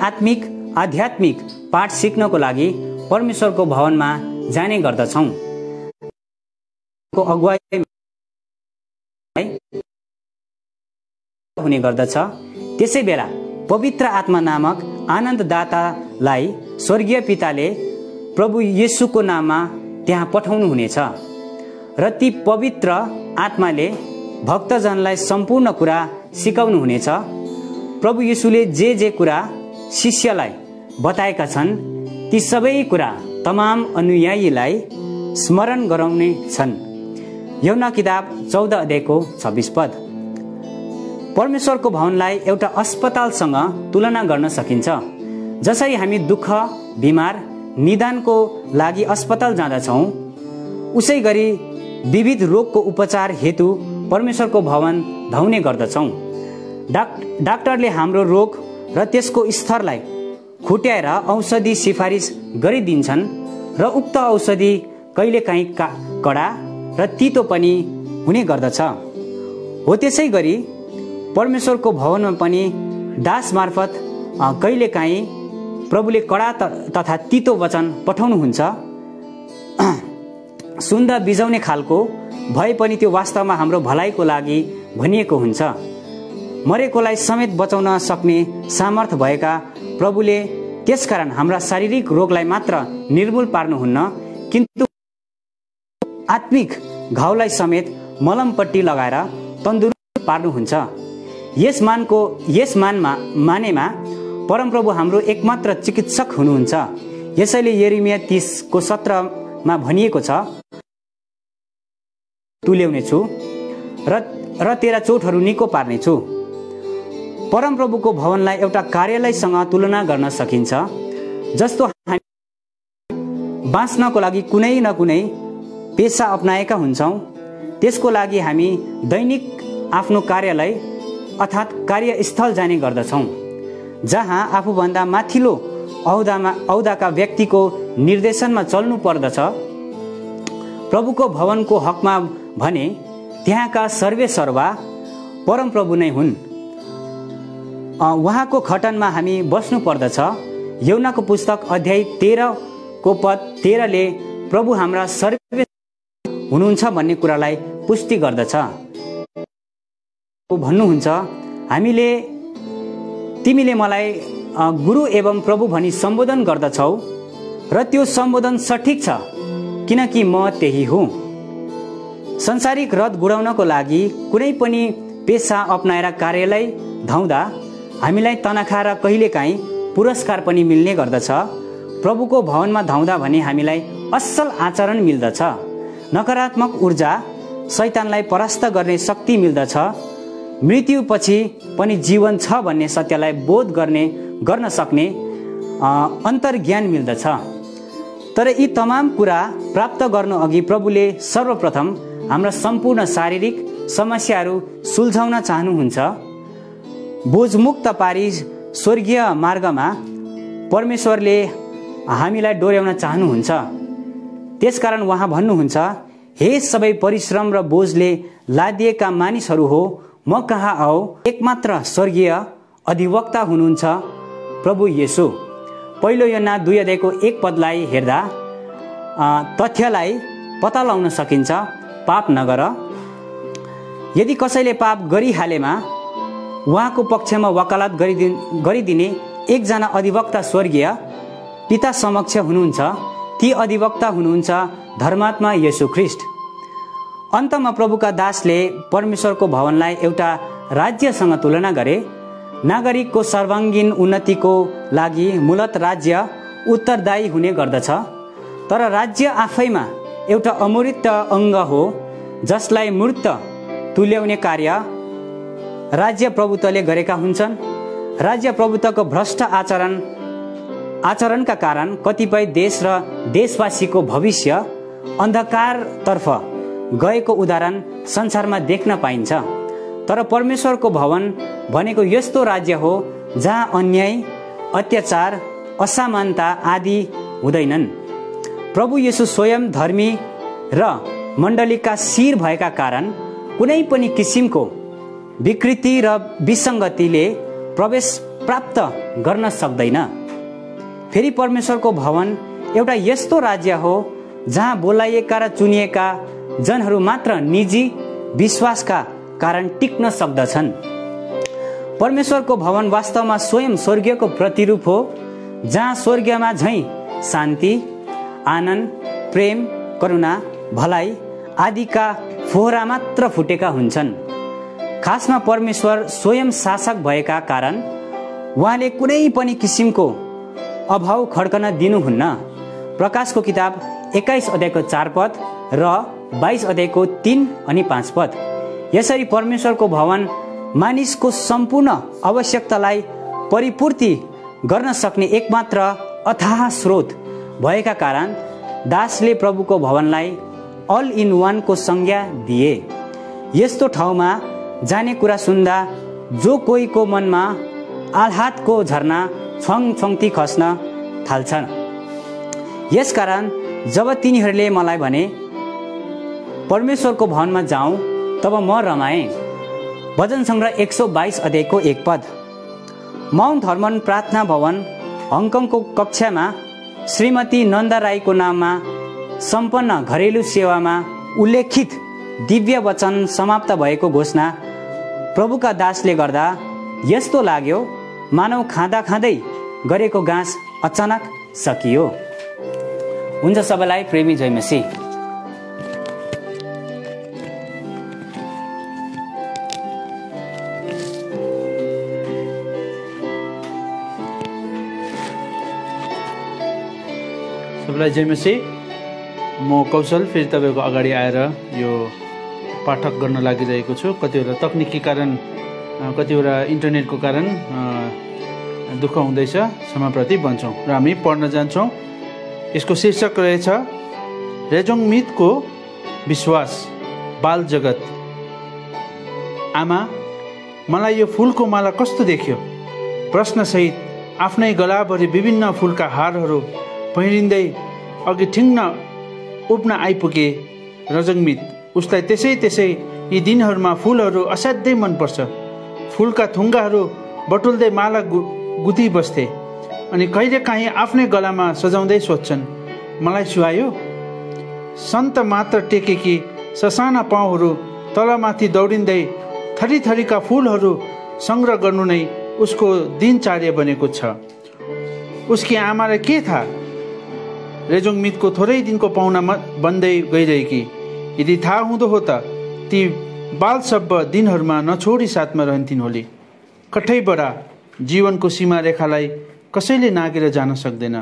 Speaker 2: आध्यात्मिक पाठ सिक्नको लागि परमेश्वरको भवनमा जाने गर्दछौँ। अगुवाई हुने गर्दछ। त्यसै बेला पवित्र आत्मा नामक आनन्ददातालाई स्वर्गीय पिताले प्रभु येशूको नाममा त्यहाँ पठाउनु हुनेछ र ती पवित्र आत्माले भक्तजनलाई सम्पूर्ण कुरा सिकाउनु हुनेछ। प्रभु येशूले जे कुरा शिष्यलाई बताएका छन् ती सबै कुरा तमाम अनुयायीलाई स्मरण गराउने छन्। यूहन्ना किताब 14:26। परमेश्वरको भवनलाई एउटा अस्पतालसँग तुलना गर्न सकिन्छ। जसरी हामी दुःख, बिमार, निदानको लागि अस्पताल जाँदछौँ, उसै गरी विविध रोगको उपचार हेतु परमेश्वरको भवन धाउने गर्दछौँ। डाक्टरले हाम्रो रोग र त्यसको स्तरलाई खुट्याएर औषधि सिफारिस गरिदिन्छन् र उक्त औषधि कहिलेकाहीँ कडा र तितो पनि हुने गर्दछ। हो त्यसै गरी परमेश्वरको भवनमा पनि दास मार्फत कहिलेकाहीँ प्रभुले कडा तथा तितो वचन पठाउनुहुन्छ। सुन्दा बिजाउने खालको भए पनि त्यो वास्तवमा हाम्रो भलाइको लागि भनिएको हुन्छ। मरेकोलाई समेत बचाउन सक्ने सामर्थ्य भएका प्रभुले त्यसकारण हाम्रा शारीरिक रोगलाई मात्र निर्मूल पार्नुहुन्न, किन्तु आत्मिक घाउलाई समेत मलमपट्टी लगाएर तन्दुरुस्त पार्नुहुन्छ। यस मानेमा परमप्रभु हाम्रो एकमात्र चिकित्सक हुनुहुन्छ। यसैले यिर्मया 30:17 भनिएको छ, तुल्याउनेछु र तेरा चोटहरू निको पार्नेछु। परमप्रभुको भवनलाई एउटा कार्यालयसँग तुलना गर्न सकिन्छ। जस्तो हामी बाँच्नको लागि कुनै न कुनै पेसा अपनाएका हुन्छौँ, त्यसको लागि हामी दैनिक आफ्नो कार्यालय अर्थात् कार्यस्थल जाने गर्दछौँ, जहाँ आफूभन्दा माथिल्लो औदाका व्यक्तिको निर्देशनमा चल्नु पर्दछ। प्रभुको भवनको हकमा भने त्यहाँका सर्वेसर्वा परमप्रभु नै हुन्। उहाँको खटनमा हामी बस्नु पर्दछ। यौनाको पुस्तक अध्याय 13 को पद 13 ले प्रभु हाम्रा सर्व हुनुहुन्छ भन्ने कुरालाई पुष्टि गर्दछ। भन्नुहुन्छ, तिमीले मलाई गुरु एवं प्रभु भनी सम्बोधन गर्दछौ र त्यो सम्बोधन सठिक छ, किनकि म त्यही हुँ। संसारिक रथ गुडाउनको लागि कुनै पनि पेसा अपनाएर कार्यालय धाउँदा हामीलाई तनखा र कहिलेकाहीँ पुरस्कार पनि मिल्ने गर्दछ। प्रभुको भवनमा धाउँदा भने हामीलाई असल आचरण मिल्दछ, नकारात्मक ऊर्जा, शैतानलाई परास्त गर्ने शक्ति मिल्दछ, मृत्युपछि पनि जीवन छ भन्ने सत्यलाई बोध गर्न सक्ने अन्तर्ज्ञान मिल्दछ। तर यी तमाम कुरा प्राप्त गर्नु अघि प्रभुले सर्वप्रथम हाम्रा सम्पूर्ण शारीरिक समस्याहरू सुल्झाउन चाहनुहुन्छ। बोझमुक्त पारी स्वर्गीय मार्गमा परमेश्वरले हामीलाई डोर्याउन चाहनुहुन्छ। त्यसकारण उहाँ भन्नुहुन्छ, हे सबै परिश्रम र बोझले लादिएका मानिसहरू हो, म कहाँ आऊ। एकमात्र स्वर्गीय अधिवक्ता हुनुहुन्छ प्रभु येशू। पहिलो यूहन्ना 2 अध्यायको 1 पदलाई हेर्दा तथ्यलाई पत्ता लगाउन सकिन्छ, पाप नगर। यदि कसैले पाप गरिहालेमा उहाँको पक्षमा वकालत गरिदिने एकजना अधिवक्ता स्वर्गीय पिता समक्ष हुनुहुन्छ। ती अधिवक्ता हुनुहुन्छ धर्मात्मा येशू ख्रिस्ट। अन्तमा प्रभुका दासले परमेश्वरको भवनलाई एउटा राज्यसँग तुलना गरे। नागरिकको सर्वाङ्गीन उन्नतिको लागि मूलत राज्य उत्तरदायी हुने गर्दछ, तर राज्य आफैमा एउटा अमूर्त अङ्ग हो जसलाई मूर्त तुल्याउने कार्य राज्य प्रभुत्वले गरेका हुन्छन्। राज्य प्रभुत्वको भ्रष्ट आचरणका कारण कतिपय देश र देशवासीको भविष्य अन्धकारतर्फ गएको उदाहरण संसारमा देख्न पाइन्छ। तर परमेश्वरको भवन भनेको यस्तो राज्य हो जहाँ अन्याय, अत्याचार, असमानता आदि हुँदैनन्। प्रभु येशू स्वयं धर्मी र मण्डलीका शिर भएका कारण कुनै पनि किसिमको विकृति र विसङ्गतिले प्रवेश प्राप्त गर्न सक्दैन। फेरि परमेश्वरको भवन एउटा यस्तो राज्य हो जहाँ बोलाइएका र चुनिएका जनहरू मात्र निजी विश्वासका कारण टिक्न सक्दछन्। परमेश्वरको भवन वास्तवमा स्वयं स्वर्गीयको प्रतिरूप हो, जहाँ स्वर्गीयमा झैँ शान्ति, आनन्द, प्रेम, करुणा, भलाइ आदिका फोहरा मात्र फुटेका हुन्छन्। खासमा परमेश्वर स्वयं शासक भएका कारण उहाँले कुनै पनि किसिमको अभाव खड्कन दिनुहुन्न। प्रकाशको किताब 21 अध्यायको 4 पद र 22 अध्यायको 3 अनि 5 पद। यसरी परमेश्वरको भवन मानिसको सम्पूर्ण आवश्यकतालाई परिपूर्ति गर्न सक्ने एकमात्र अथाह स्रोत भएका कारण दासले प्रभुको भवनलाई अल इन वानको संज्ञा दिए। यस्तो ठाउँमा जाने कुरा सुन्दा जो कोहीको मनमा आह्लादको झरना छङछङती खस्न थाल्छन्। यसकारण जब तिनीहरूले मलाई भने परमेश्वरको भवनमा जाउँ, तब म रमाएँ। भजन सङ्ग्रह 122 अध्यायको 1 पद। माउन्ट हर्मन प्रार्थना भवन हङकङको कक्षामा श्रीमती नन्दा राईको नाममा सम्पन्न घरेलु सेवामा उल्लेखित दिव्य वचन समाप्त भएको घोषणा प्रभुका दासले गर्दा यस्तो लाग्यो मानव खाँदा खाँदै गरेको घाँस अचानक सकियो। हुन्छ सबैलाई प्रेमी जय मसीह।
Speaker 3: सबैलाई जय मसीह। म कौशल फेरि तपाईँको अगाडि आएर यो पाठक गर्न लागिरहेको छु। कतिवटा तकनिकी कारण, कतिवटा इन्टरनेटको कारण दुःख हुँदैछ, क्षमाप्रति बन्छौँ र हामी पढ्न जान्छौँ। यसको शीर्षक रहेछ रेजोङमितको विश्वास, बाल जगत। आमा, मलाई यो फुलको माला कस्तो देख्यो? प्रश्नसहित आफ्नै गलाभरि विभिन्न फुलका हारहरू पहिरिँदै अघि ठिङ्न उब्न आइपुगे रजङमित। उसलाई त्यसै यी दिनहरूमा फुलहरू असाध्यै मनपर्छ। फुलका थुङ्गाहरू बटुल्दै माला गुथी बस्थे अनि कहिलेकाहीँ आफ्नै गलामा सजाउँदै सोध्छन्, मलाई सुहायो? सन्त मात्र टेकेकी ससाना पाउहरू तलमाथि दौडिँदै थरी थरीका फुलहरू सङ्ग्रह गर्नु नै उसको दिनचर्या बनेको छ। उसकी आमालाई के थाहा, रेजोङमितको थोरै दिनको पाहुना बन्दै गइरहेकी। यदि थाहा हुँदो हो त ती बालसब्ब दिनहरूमा नछोडी साथमा रहन्थिन् होली। कठैबडा जीवनको सीमा रेखालाई कसैले नागेर जान सक्दैन।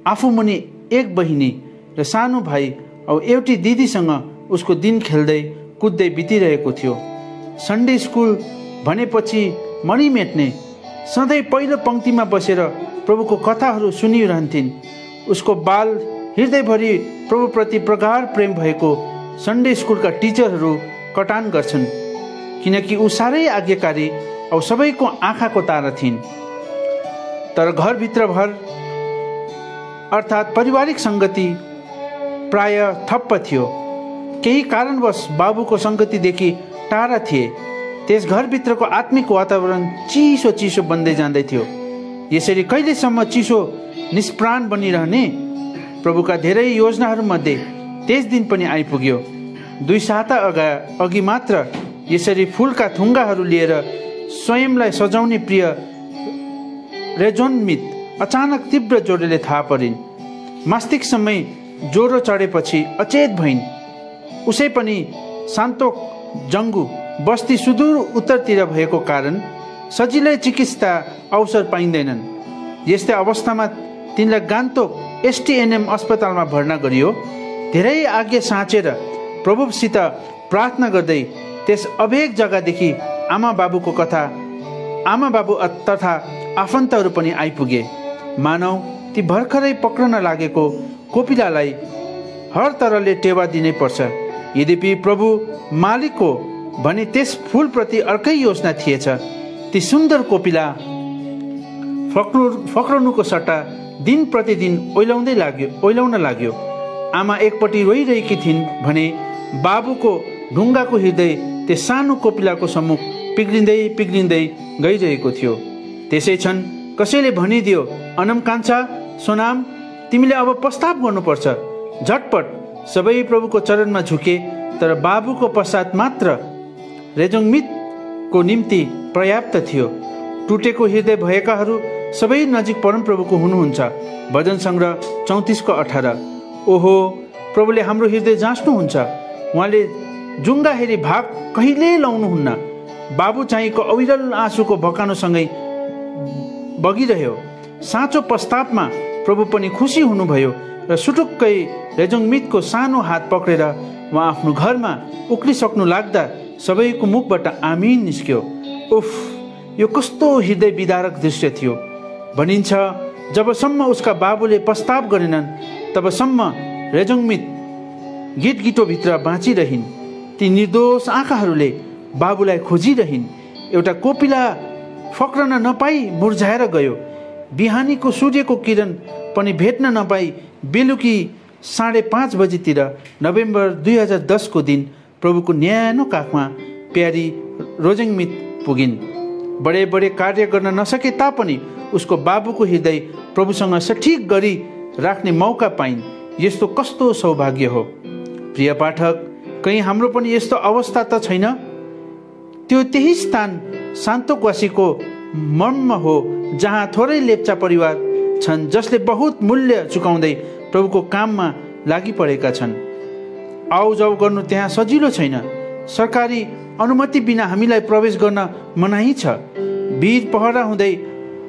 Speaker 3: आफू मुनि एक बहिनी र सानो भाइ औ एउटी दिदीसँग उसको दिन खेल्दै कुद्दै बितिरहेको थियो। सन्डे स्कुल भनेपछि मनी मेट्ने सधैँ पहिलो पङ्क्तिमा बसेर प्रभुको कथाहरू सुनिरहन्थिन्। उसको बाल हृदयभरि प्रभुप्रति प्रगाढ प्रेम भएको सन्डे स्कुलका टिचरहरू कटान गर्छन्, किनकि ऊ साह्रै आज्ञाकारी औ सबैको आँखाको तारा थिइन्। तर घरभित्रभर अर्थात् पारिवारिक सङ्गति प्राय ठप्प थियो। केही कारणवश बाबुको सङ्गतिदेखि टाढा थिए। त्यस घरभित्रको आत्मिक वातावरण चिसो चिसो बन्दै जाँदै थियो। यसरी कहिलेसम्म चिसो निष्प्राण बनिरहने? प्रभुका धेरै योजनाहरूमध्ये त्यस दिन पनि आइपुग्यो। 2 साता अघि मात्र यसरी फुलका थुङ्गाहरू लिएर स्वयंलाई सजाउने प्रिय रेजोङमित अचानक तीव्र ज्वरोले थाहा परिन्। मास्तिक समय ज्वरो चढेपछि अचेत भइन्। उसै पनि सान्तोक जङ्गु बस्ती सुदूर उत्तरतिर भएको कारण सजिलै चिकित्सा अवसर पाइँदैनन्। यस्तै अवस्थामा तिनलाई गान्तोक एसटिएनएम अस्पतालमा भर्ना गरियो। धेरै आज्ञा साँचेर प्रभुसित प्रार्थना गर्दै त्यस अभेग जग्गादेखि आमा बाबु तथा आफन्तहरू पनि आइपुगे। मानव ती भर्खरै पक्रन लागेको कोपिलालाई हर तरहले टेवा दिनै पर्छ। यद्यपि प्रभु मालिकको भने त्यस फुलप्रति अर्कै योजना थिएछ। ती सुन्दर कोपिला फक्रनुको सट्टा दिन प्रतिदिन ओइलाउन लाग्यो। आमा एकपट्टि रोइरहेकी थिइन् भने बाबुको ढुङ्गाको हृदय त्यस सानो कोपिलाको सम्मुख पिग्लिँदै गइरहेको थियो। त्यसै क्षण कसैले भनिदियो, अनम कान्छा सोनाम, तिमीले अब प्रस्ताव गर्नुपर्छ। झटपट सबै प्रभुको चरणमा झुके, तर बाबुको पश्चात मात्र रेजोङमितको निम्ति पर्याप्त थियो। टुटेको हृदय भएकाहरू सबै नजिक परमप्रभुको हुनुहुन्छ। भजन सङ्ग्रह 34:18। ओहो, प्रभुले हाम्रो हृदय जाँच्नुहुन्छ। उहाँले जुङ्गा हेरी भाग कहिल्यै लाउनुहुन्न। बाबु चाहिँको अविरल आँसुको भकानोसँगै बगिरह्यो। साँचो प्रस्तावमा प्रभु पनि खुसी हुनुभयो र सुटुक्कै रेजोङमितको सानो हात पक्रेर उहाँ आफ्नो घरमा उक्लिसक्नु लाग्दा सबैको मुखबाट आमिन निस्क्यो। उफ, यो कस्तो हृदय विदारक दृश्य थियो। भनिन्छ, जबसम्म उसका बाबुले प्रस्ताव गरेनन् तबसम्म रेजोङमित गिटगिटोभित्र बाँचिरहन्। ती निर्दोष आँखाहरूले बाबुलाई खोजिरहन्। एउटा कोपिला फक्रन नपाई मुर्झाएर गयो। बिहानीको सूर्यको किरण पनि भेट्न नपाई बेलुकी 5:30 बजीतिर नोभेम्बर 2010 को दिन प्रभुको न्यानो काखमा प्यारी रेजोङमित पुगिन्। बडे कार्य गर्न नसके तापनि उसको बाबुको हृदय प्रभुसँग सठिक गरी राख्ने मौका पाइन्। यस्तो कस्तो सौभाग्य हो। प्रिय पाठक, कहीँ हाम्रो पनि यस्तो अवस्था त छैन? त्यो त्यही स्थान सान्तोकवासीको मर्म हो जहाँ थोरै लेप्चा परिवार छन् जसले बहुत मूल्य चुकाउँदै प्रभुको काममा लागि परेका छन्। आउजाउ गर्नु त्यहाँ सजिलो छैन। सरकारी अनुमति बिना हामीलाई प्रवेश गर्न मनाही छ। भिर पहरा हुँदै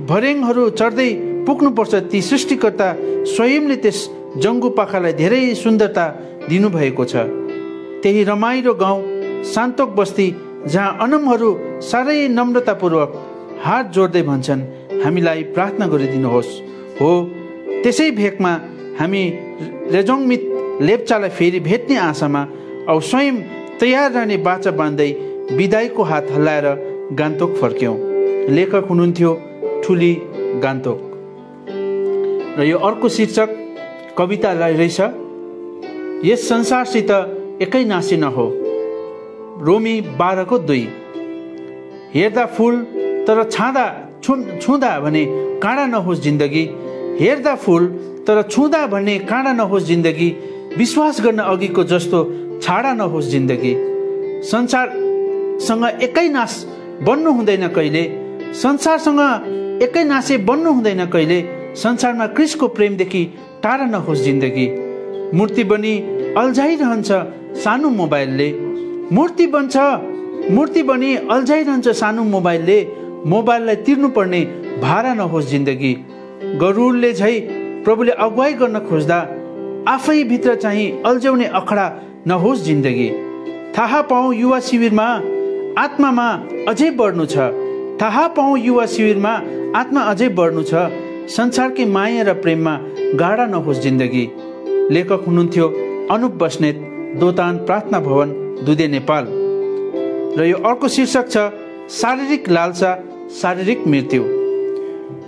Speaker 3: भर्याङहरू चढ्दै पुग्नुपर्छ। ती सृष्टिकर्ता स्वयंले त्यस जङ्गु पाखालाई धेरै सुन्दरता दिनुभएको छ। त्यही रमाइलो गाउँ सान्तोक बस्ती जहाँ अनमहरू साह्रै नम्रतापूर्वक हात जोड्दै भन्छन्, हामीलाई प्रार्थना गरिदिनुहोस्। हो, त्यसै भेकमा हामी रेजोङमित लेप्चालाई फेरि भेट्ने आशामा औ स्वयं तयार रहने बाचा बाँध्दै बिदाईको हात हल्लाएर गान्तोक फर्क्यौँ। लेखक हुनुहुन्थ्यो ठुली गान्तोक। र यो अर्को शीर्षक कवितालाई रहेछ, यस संसारसित एकै नासी नहो। रोमी 12:2। हेर्दा फुल तर छाँदा छुँदा भने काँडा नहोस् जिन्दगी, हेर्दा फुल तर छुँदा भने काँडा नहोस् जिन्दगी, विश्वास गर्न अघिको जस्तो छाडा नहोस् जिन्दगी। संसारसँग एकै नाश बन्नु हुँदैन कहिले, संसारसँग एकै नाशे बन्नु हुँदैन कहिले, संसारमा क्रिस्टको प्रेमदेखि टाढा नहोस् जिन्दगी। मूर्ति बनी अल्झाइरहन्छ सानो मोबाइलले, मूर्ति बनी अल्झाइरहन्छ सानो मोबाइलले, मोबाइललाई तिर्नुपर्ने भाडा नहोस् जिन्दगी। गरुडले झै प्रभुले अगुवाई गर्न खोज्दा आफै भित्र चाहिँ अल्झाउने अखडा नहोस् जिन्दगी। थाहा पाऊ युवा शिविरमा आत्मामा अझै बढ्नु छ, थाहा पाऊ युवा शिविरमा आत्मा अझै बढ्नु छ, संसारकै माया र प्रेममा गाढा नहोस् जिन्दगी। लेखक हुनुहुन्थ्यो अनुप बस्नेत, दोतान प्रार्थना भवन, दुधे, नेपाल। र यो अर्को शीर्षक छ शारीरिक लालसा, शारीरिक मृत्यु।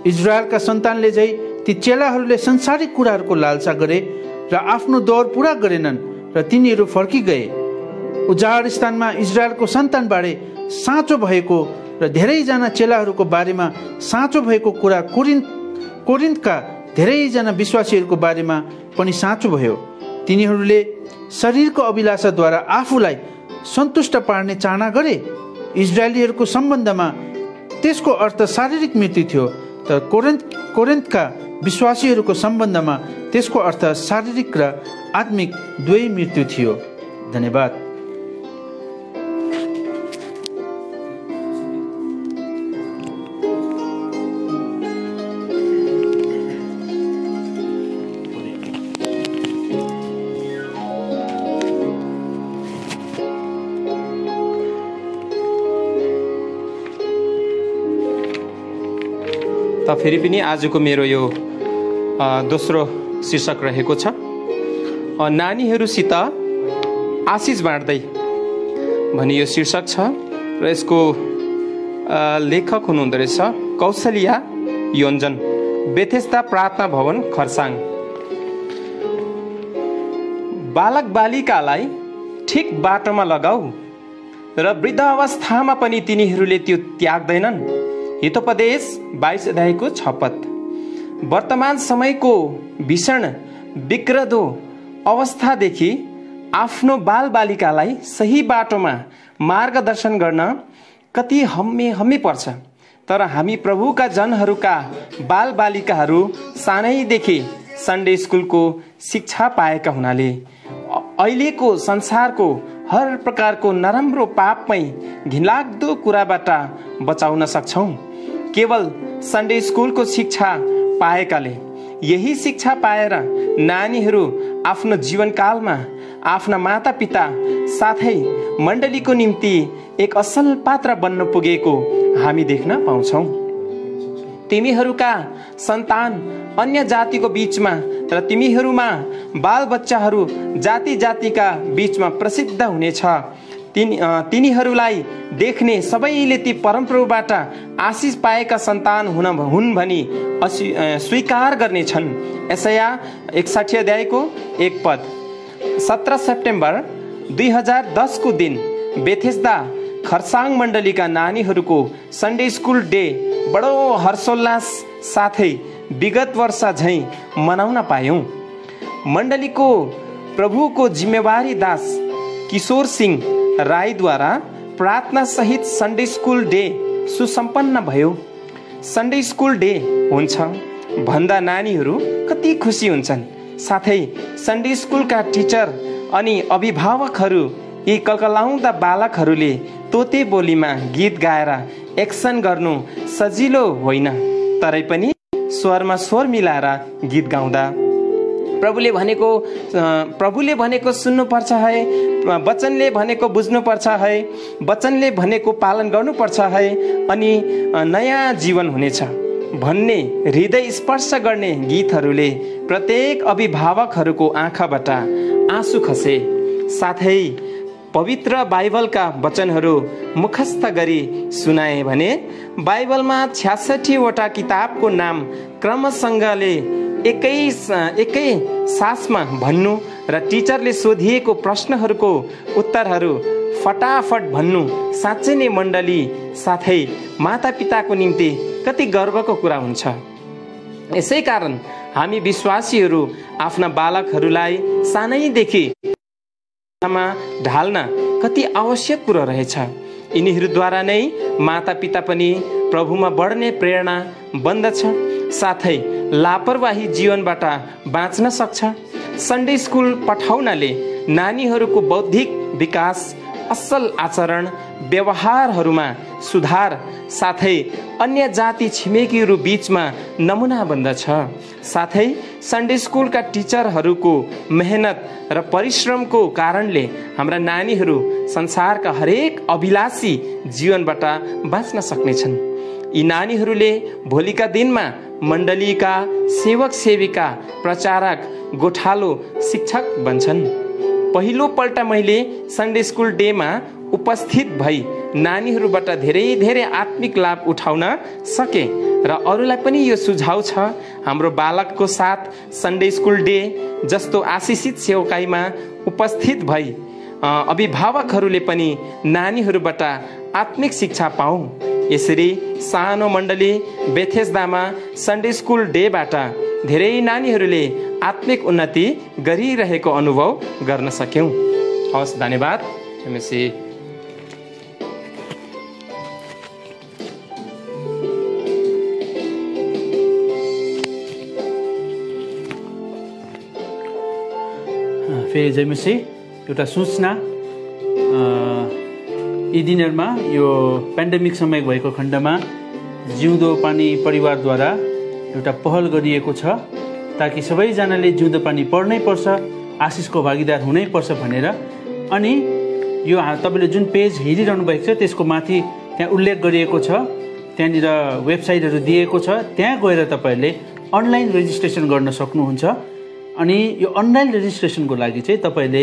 Speaker 3: इजरायलका सन्तानले चाहिँ ती चेलाहरूले संसारिक कुराहरूको लालसा गरे र आफ्नो दौर पूरा गरेनन् र तिनीहरू फर्किगए। उजाड स्थानमा इजरायलको सन्तानबारे साँचो भएको र धेरैजना चेलाहरूको बारेमा साँचो भएको कुरा कोरिन्थका धेरैजना विश्वासीहरूको बारेमा पनि साँचो भयो। तिनीहरूले शरीरको अभिलाषाद्वारा आफूलाई सन्तुष्ट पार्ने चाहना गरे। इजरायलीहरूको सम्बन्धमा त्यसको अर्थ शारीरिक मृत्यु थियो, तर कोरिन्थका विश्वासीहरूको सम्बन्धमा त्यसको अर्थ शारीरिक र आत्मिक दुवै मृत्यु थियो। धन्यवाद।
Speaker 1: त फेरि पनि आजको मेरो यो दोस्रो शीर्षक रहेको छ नानीहरूसित आशिष बाँड्दै भन्ने यो शीर्षक छ र यसको लेखक हुनुहुँदो रहेछ कौशल्या योन्जन, बेथेस्दा प्रार्थना भवन, खरसाङ। बालक बालिकालाई ठिक बाटोमा लगाऊ र वृद्ध अवस्थामा पनि तिनीहरूले त्यो त्याग्दैनन्। हितोपदेश 22 अध्यायको 6 पद। वर्तमान समयको भीषण बिग्रदो अवस्थादेखि आफ्नो बालबालिकालाई सही बाटोमा मार्गदर्शन गर्न कति हम्मे पर्छ। तर हामी प्रभुका जनहरूका बालबालिकाहरू सानैदेखि सन्डे स्कुलको शिक्षा पाएका हुनाले अहिलेको संसारको हर प्रकारको नराम्रो पापमै घिनलाग्दो कुराबाट बचाउन सक्छौँ। केवल सन्डे स्कुलको शिक्षा पाएकाले, यही शिक्षा पाएर नानीहरू आफ्नो जीवनकालमा आफ्ना मातापिता साथै मण्डलीको निम्ति एक असल पात्र बन्न पुगेको हामी देख्न पाउँछौँ। तिमीहरूका सन्तान अन्य जातिको बीचमा र तिमीहरूमा बालबच्चाहरू जाति जातिका बीचमा प्रसिद्ध हुनेछ। तिनीहरूलाई देख्ने सबैले ती परमप्रभुबाट आशिष पाएका सन्तान हुन् भनी स्वीकार गर्नेछन्। यशाया 61 अध्यायको 1 पद। 17 सेप्टेम्बर 2010 को दिन बेथेस्दा खरसाङ मण्डलीका नानीहरूको सन्डे स्कुल डे बडो हर्षोल्लास साथै विगत वर्ष झैँ मनाउन पायौँ। मण्डलीको प्रभुको जिम्मेवारी दास किशोर सिंह राईद्वारा प्रार्थना सहित सन्डे स्कुल डे सुसम्पन्न भयो। सन्डे स्कुल डे हुन्छ भन्दा नानीहरू कति खुसी हुन्छन्। साथै सन्डे स्कुलका टिचर अनि अभिभावकहरू यी कलकलाउँदा बालकहरूले तोते बोलीमा गीत गाएर एक्सन गर्नु सजिलो होइन, तरै पनि स्वरमा स्वर मिलाएर गीत गाउँदा प्रभुले भनेको सुन्नुपर्छ है, वचनले भनेको बुझ्नुपर्छ है, वचनले भनेको पालन गर्नुपर्छ है, अनि नयाँ जीवन हुनेछ भन्ने हृदय स्पर्श गर्ने गीतहरूले प्रत्येक अभिभावकहरूको आँखाबाट आँसु खसे। साथै पवित्र बाइबलका वचनहरू मुखस्थ गरी सुनाए भने बाइबलमा 66 वटा किताबको नाम क्रमसँगले एकै सासमा भन्नु र टिचरले सोधिएको प्रश्नहरूको उत्तरहरू फटाफट भन्नु साँच्चै नै मण्डली साथै मातापिताको निम्ति कति गर्वको कुरा हुन्छ। यसै कारण हामी विश्वासीहरू आफ्ना बालकहरूलाई सानैदेखि ढाल्न कति आवश्यक कुरो रहेछ। यिनीहरूद्वारा नै मातापिता पनि प्रभुमा बढ्ने प्रेरणा बन्दछ, साथै लापरवाही जीवनबाट बाँच्न सक्छ। सन्डे स्कुल पठाउनाले नानीहरूको बौद्धिक विकास, असल आचरण व्यवहारहरूमा सुधार, साथै अन्य जाति छिमेकीहरू बीचमा नमुना बन्दछ। साथै सन्डे स्कुलका टिचरहरूको मेहनत र परिश्रमको कारणले हाम्रा नानीहरू संसारका हरेक अभिलाषी जीवनबाट बाँच्न सक्नेछन्। यी नानीहरूले भोलिका दिनमा मण्डलीका सेवक सेविका, प्रचारक, गोठालो शिक्षक बन्छन्। पहिलो पल्ट मैले सन्डे स्कुल डेमा उपस्थित भई नानीहरूबाट धेरै धेरै आत्मिक लाभ उठाउन सके र अरूलाई पनि यो सुझाव छ, हाम्रो बालकको साथ सन्डे स्कुल डे जस्तो आशिषित सेवकाईमा उपस्थित भई अभिभावकहरूले पनि नानीहरूबाट आत्मिक शिक्षा पाऊ। यसरी सानो मण्डली बेथेस्दामा सन्डे स्कुल डेबाट धेरै नानीहरूले आत्मिक उन्नति गरिरहेको अनुभव गर्न सक्यौं। हवस्, धन्यवाद।
Speaker 3: फेरि जयमसी एउटा सूचना, यी दिनहरूमा यो पेन्डेमिक समय भएको खण्डमा जिउँदो पानी परिवारद्वारा एउटा पहल गरिएको छ, ताकि सबैजनाले जिउँदो पानी पढ्नै पर्छ, आशिषको भागीदार हुनै पर्छ भनेर। अनि यो तपाईँले जुन पेज हेरिरहनु भएको छ त्यसको माथि त्यहाँ उल्लेख गरिएको छ, त्यहाँनिर वेबसाइटहरू दिएको छ, त्यहाँ गएर तपाईँहरूले अनलाइन रेजिस्ट्रेसन गर्न सक्नुहुन्छ। अनि यो अनलाइन रेजिस्ट्रेसनको लागि चाहिँ तपाईँले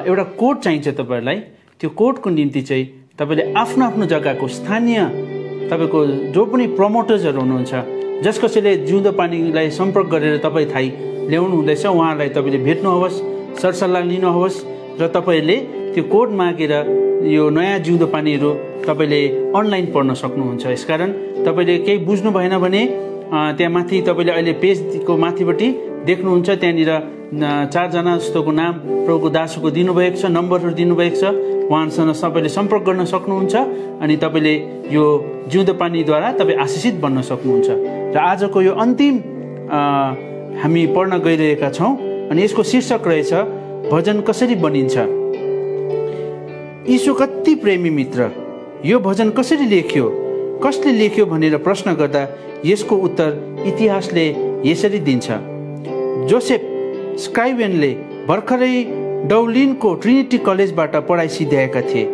Speaker 3: एउटा कोड चाहिन्छ तपाईँहरूलाई। त्यो कोडको निम्ति चाहिँ तपाईँले आफ्नो आफ्नो जग्गाको स्थानीय तपाईँको जो पनि प्रमोटर्सहरू हुनुहुन्छ, जस कसैले जिउँदो पानीलाई सम्पर्क गरेर तपाईँ थाहै ल्याउनु हुँदैछ, उहाँलाई तपाईँले भेट्नुहोस्, सरसल्लाह लिनुहोस् र तपाईँले त्यो कोड मागेर यो नयाँ जिउँदो पानीहरू तपाईँले अनलाइन पढ्न सक्नुहुन्छ। यसकारण तपाईँले केही बुझ्नु भएन भने त्यहाँ माथि तपाईँले अहिले पेजको माथिपट्टि देख्नुहुन्छ, त्यहाँनिर 4 जना जस्तोको नाम प्रभुको दासको दिनुभएको छ, नम्बरहरू दिनुभएको छ, उहाँसँग सबैले सम्पर्क गर्न सक्नुहुन्छ। अनि तपाईँले यो जिउँदो पानीद्वारा तपाईँ आशिषित बन्न सक्नुहुन्छ। र आजको यो अन्तिम हामी पढ्न गइरहेका छौँ, अनि यसको शीर्षक रहेछ भजन कसरी बनिन्छ। यीशु कति प्रेमी मित्र, यो भजन कसरी लेख्यो, कसले लेख्यो भनेर प्रश्न गर्दा यसको उत्तर इतिहासले यसरी दिन्छ। जोसेफ स्क्राइवेनले भर्खरै डब्लिनको ट्रिनिटी कलेजबाट पढाइ सिध्याएका थिए।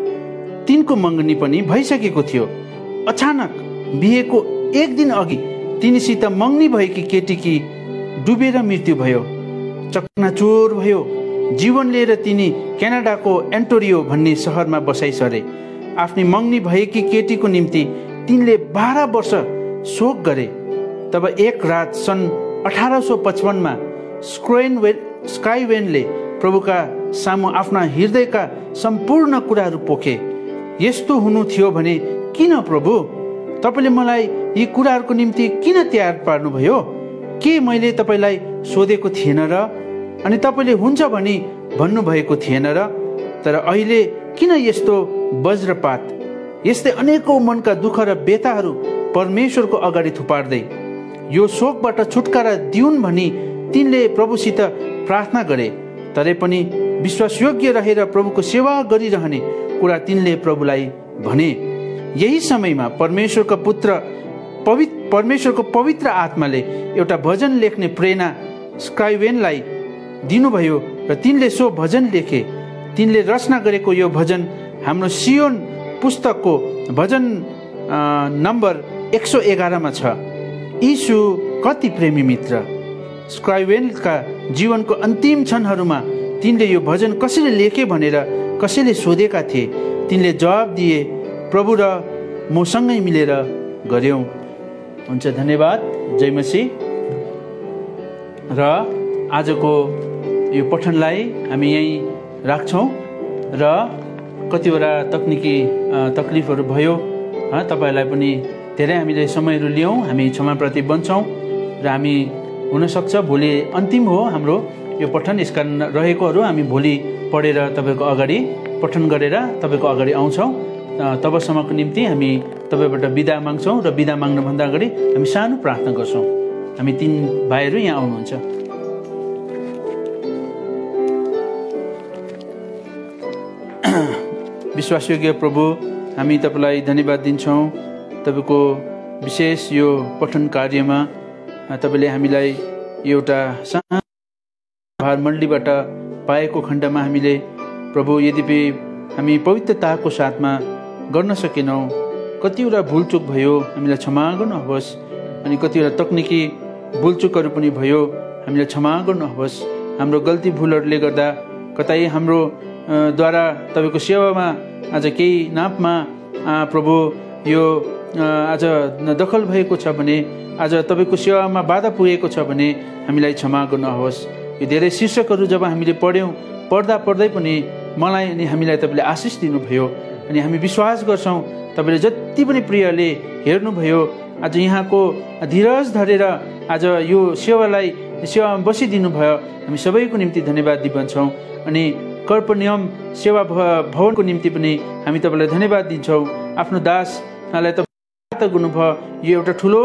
Speaker 3: तिनको मङ्गनी पनि भइसकेको थियो। अचानक बिहेको एक दिन अघि तिनीसित मङ्गनी भएकी केटीकी डुबेर मृत्यु भयो। चकनाचुर भयो। जीवन लिएर तिनी क्यानाडाको एन्टोरियो भन्ने सहरमा बसाइ सरे। आफ्नी मङ्गनी भएकी केटीको निम्ति तिनले 12 वर्ष शोक गरे। तब एक रात सन् 1855मा स्क्राइवेनले प्रभुका सामु आफ्ना हृदयका सम्पूर्ण कुराहरू पोखे। यस्तो हुनु थियो भने किन प्रभु तपाईँले मलाई यी कुराहरूको निम्ति किन तयार पार्नुभयो? के मैले तपाईँलाई सोधेको थिएन र? अनि तपाईँले हुन्छ भनी भन्नुभएको थिएन र? तर अहिले किन यस्तो वज्रपात, यस्तै अनेकौं मनका दुःख र व्यथाहरू परमेश्वरको अगाडि थुपार्दै यो शोकबाट छुटकारा दिउन् भनी तिनले प्रभुसित प्रार्थना गरे। तरै पनि विश्वासयोग्य रहेर प्रभुको सेवा गरिरहने कुरा तिनले प्रभुलाई भने। यही समयमा परमेश्वरको पवित्र आत्माले एउटा भजन लेख्ने प्रेरणा स्क्राइवेनलाई दिनुभयो र तिनले सो भजन लेखे। तिनले रचना गरेको यो भजन हाम्रो सियोन पुस्तकको भजन नम्बर 111 छ। यीशु कति प्रेमी मित्र। स्क्राइवेनका जीवनको अन्तिम क्षणहरूमा तिनले यो भजन कसरी लेखे भनेर कसैले सोधेका थिए। तिनले जवाब दिए, प्रभु र मसँगै मिलेर गर्यौं। हुन्छ, धन्यवाद। जय मसीह। र आजको यो पठनलाई हामी यहीँ राख्छौँ र कतिवटा तकनिकी तकलिफहरू भयो, तपाईँहरूलाई पनि धेरै हामीले समयहरू लियौँ, हामी क्षमाप्रति बन्छौँ र हामी हुनसक्छ भोलि अन्तिम हो हाम्रो यो पठन, यसकारण रहेकोहरू हामी भोलि पढेर तपाईँको अगाडि पठन गरेर तपाईँको अगाडि आउँछौँ। तबसम्मको निम्ति हामी तपाईँबाट बिदा माग्छौँ र बिदा माग्नुभन्दा अगाडि हामी सानो प्रार्थना गर्छौँ। हामी 3 भाइहरू यहाँ आउनुहुन्छ। विश्वासयोग्य प्रभु, हामी तपाईँलाई धन्यवाद दिन्छौँ। तपाईँको विशेष यो पठन कार्यमा तपाईँले हामीलाई एउटा सानो मण्डलीबाट पाएको खण्डमा हामीले प्रभु यद्यपि हामी पवित्रताको साथमा गर्न सकेनौँ, कतिवटा भुलचुक भयो, हामीलाई क्षमा गर्नुहोस्। अनि कतिवटा तकनिकी भुलचुकहरू पनि भयो, हामीलाई क्षमा गर्नुहोस्। हाम्रो गल्ती भुलहरूले गर्दा कतै हाम्रो द्वारा तपाईँको सेवामा आज केही नापमा प्रभु यो आज दखल भएको छ भने, आज तपाईँको सेवामा बाधा पुगेको छ भने हामीलाई क्षमा गर्नुहोस्। यो धेरै शीर्षकहरू जब हामीले पढ्दै पनि मलाई अनि हामीलाई तपाईँले आशिष दिनुभयो अनि हामी विश्वास गर्छौँ तपाईँले जति पनि प्रियले हेर्नुभयो। आज यहाँको धीरज धरेर आज यो सेवामा बसिदिनु भयो। हामी सबैको निम्ति धन्यवाद दिन्छौँ अनि कर्पनियम सेवा भवनको निम्ति पनि हामी तपाईँलाई धन्यवाद दिन्छौँ। आफ्नो दासलाई तपाईँ गर्नुभयो, यो एउटा ठुलो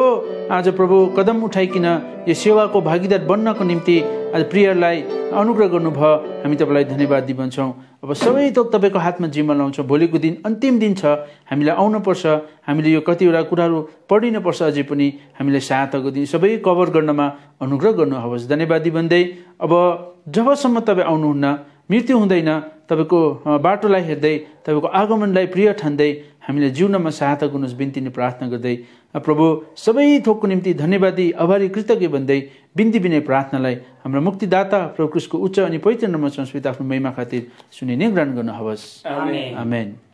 Speaker 3: आज प्रभु कदम उठाइकन यो सेवाको भागीदार बन्नको निम्ति आज प्रियलाई अनुग्रह गर्नुभयो। हामी तपाईँलाई धन्यवाद दिन्छौँ। अब सबै थोक तपाईँको हातमा जिम्मा लाउँछौँ। भोलिको दिन अन्तिम दिन छ, हामीलाई आउनुपर्छ, हामीले यो कतिवटा कुराहरू पढिनुपर्छ, अझै पनि हामीलाई सहायताको दिन सबै कभर गर्नमा अनुग्रह गर्नुहोस्। धन्यवाद भन्दै अब जबसम्म तपाईँ आउनुहुन्न, मृत्यु हुँदैन, तपाईँको बाटोलाई हेर्दै तपाईँको आगमनलाई प्रिय ठान्दै हामीले जिउनमा सहायता गर्नुहोस् बिन्ती नै प्रार्थना गर्दै प्रभु सबै थोकको निम्ति धन्यवादी आभारी कृतज्ञ भन्दै बिन्ती बिनै प्रार्थनालाई हाम्रो मुक्तिदाता प्रभु क्रिस्टको उच्च अनि पवित्र नाममा संस्कृत आफ्नो महिमा खातिर सुनिने ग्रहण गर्नुहोस्। आमेन।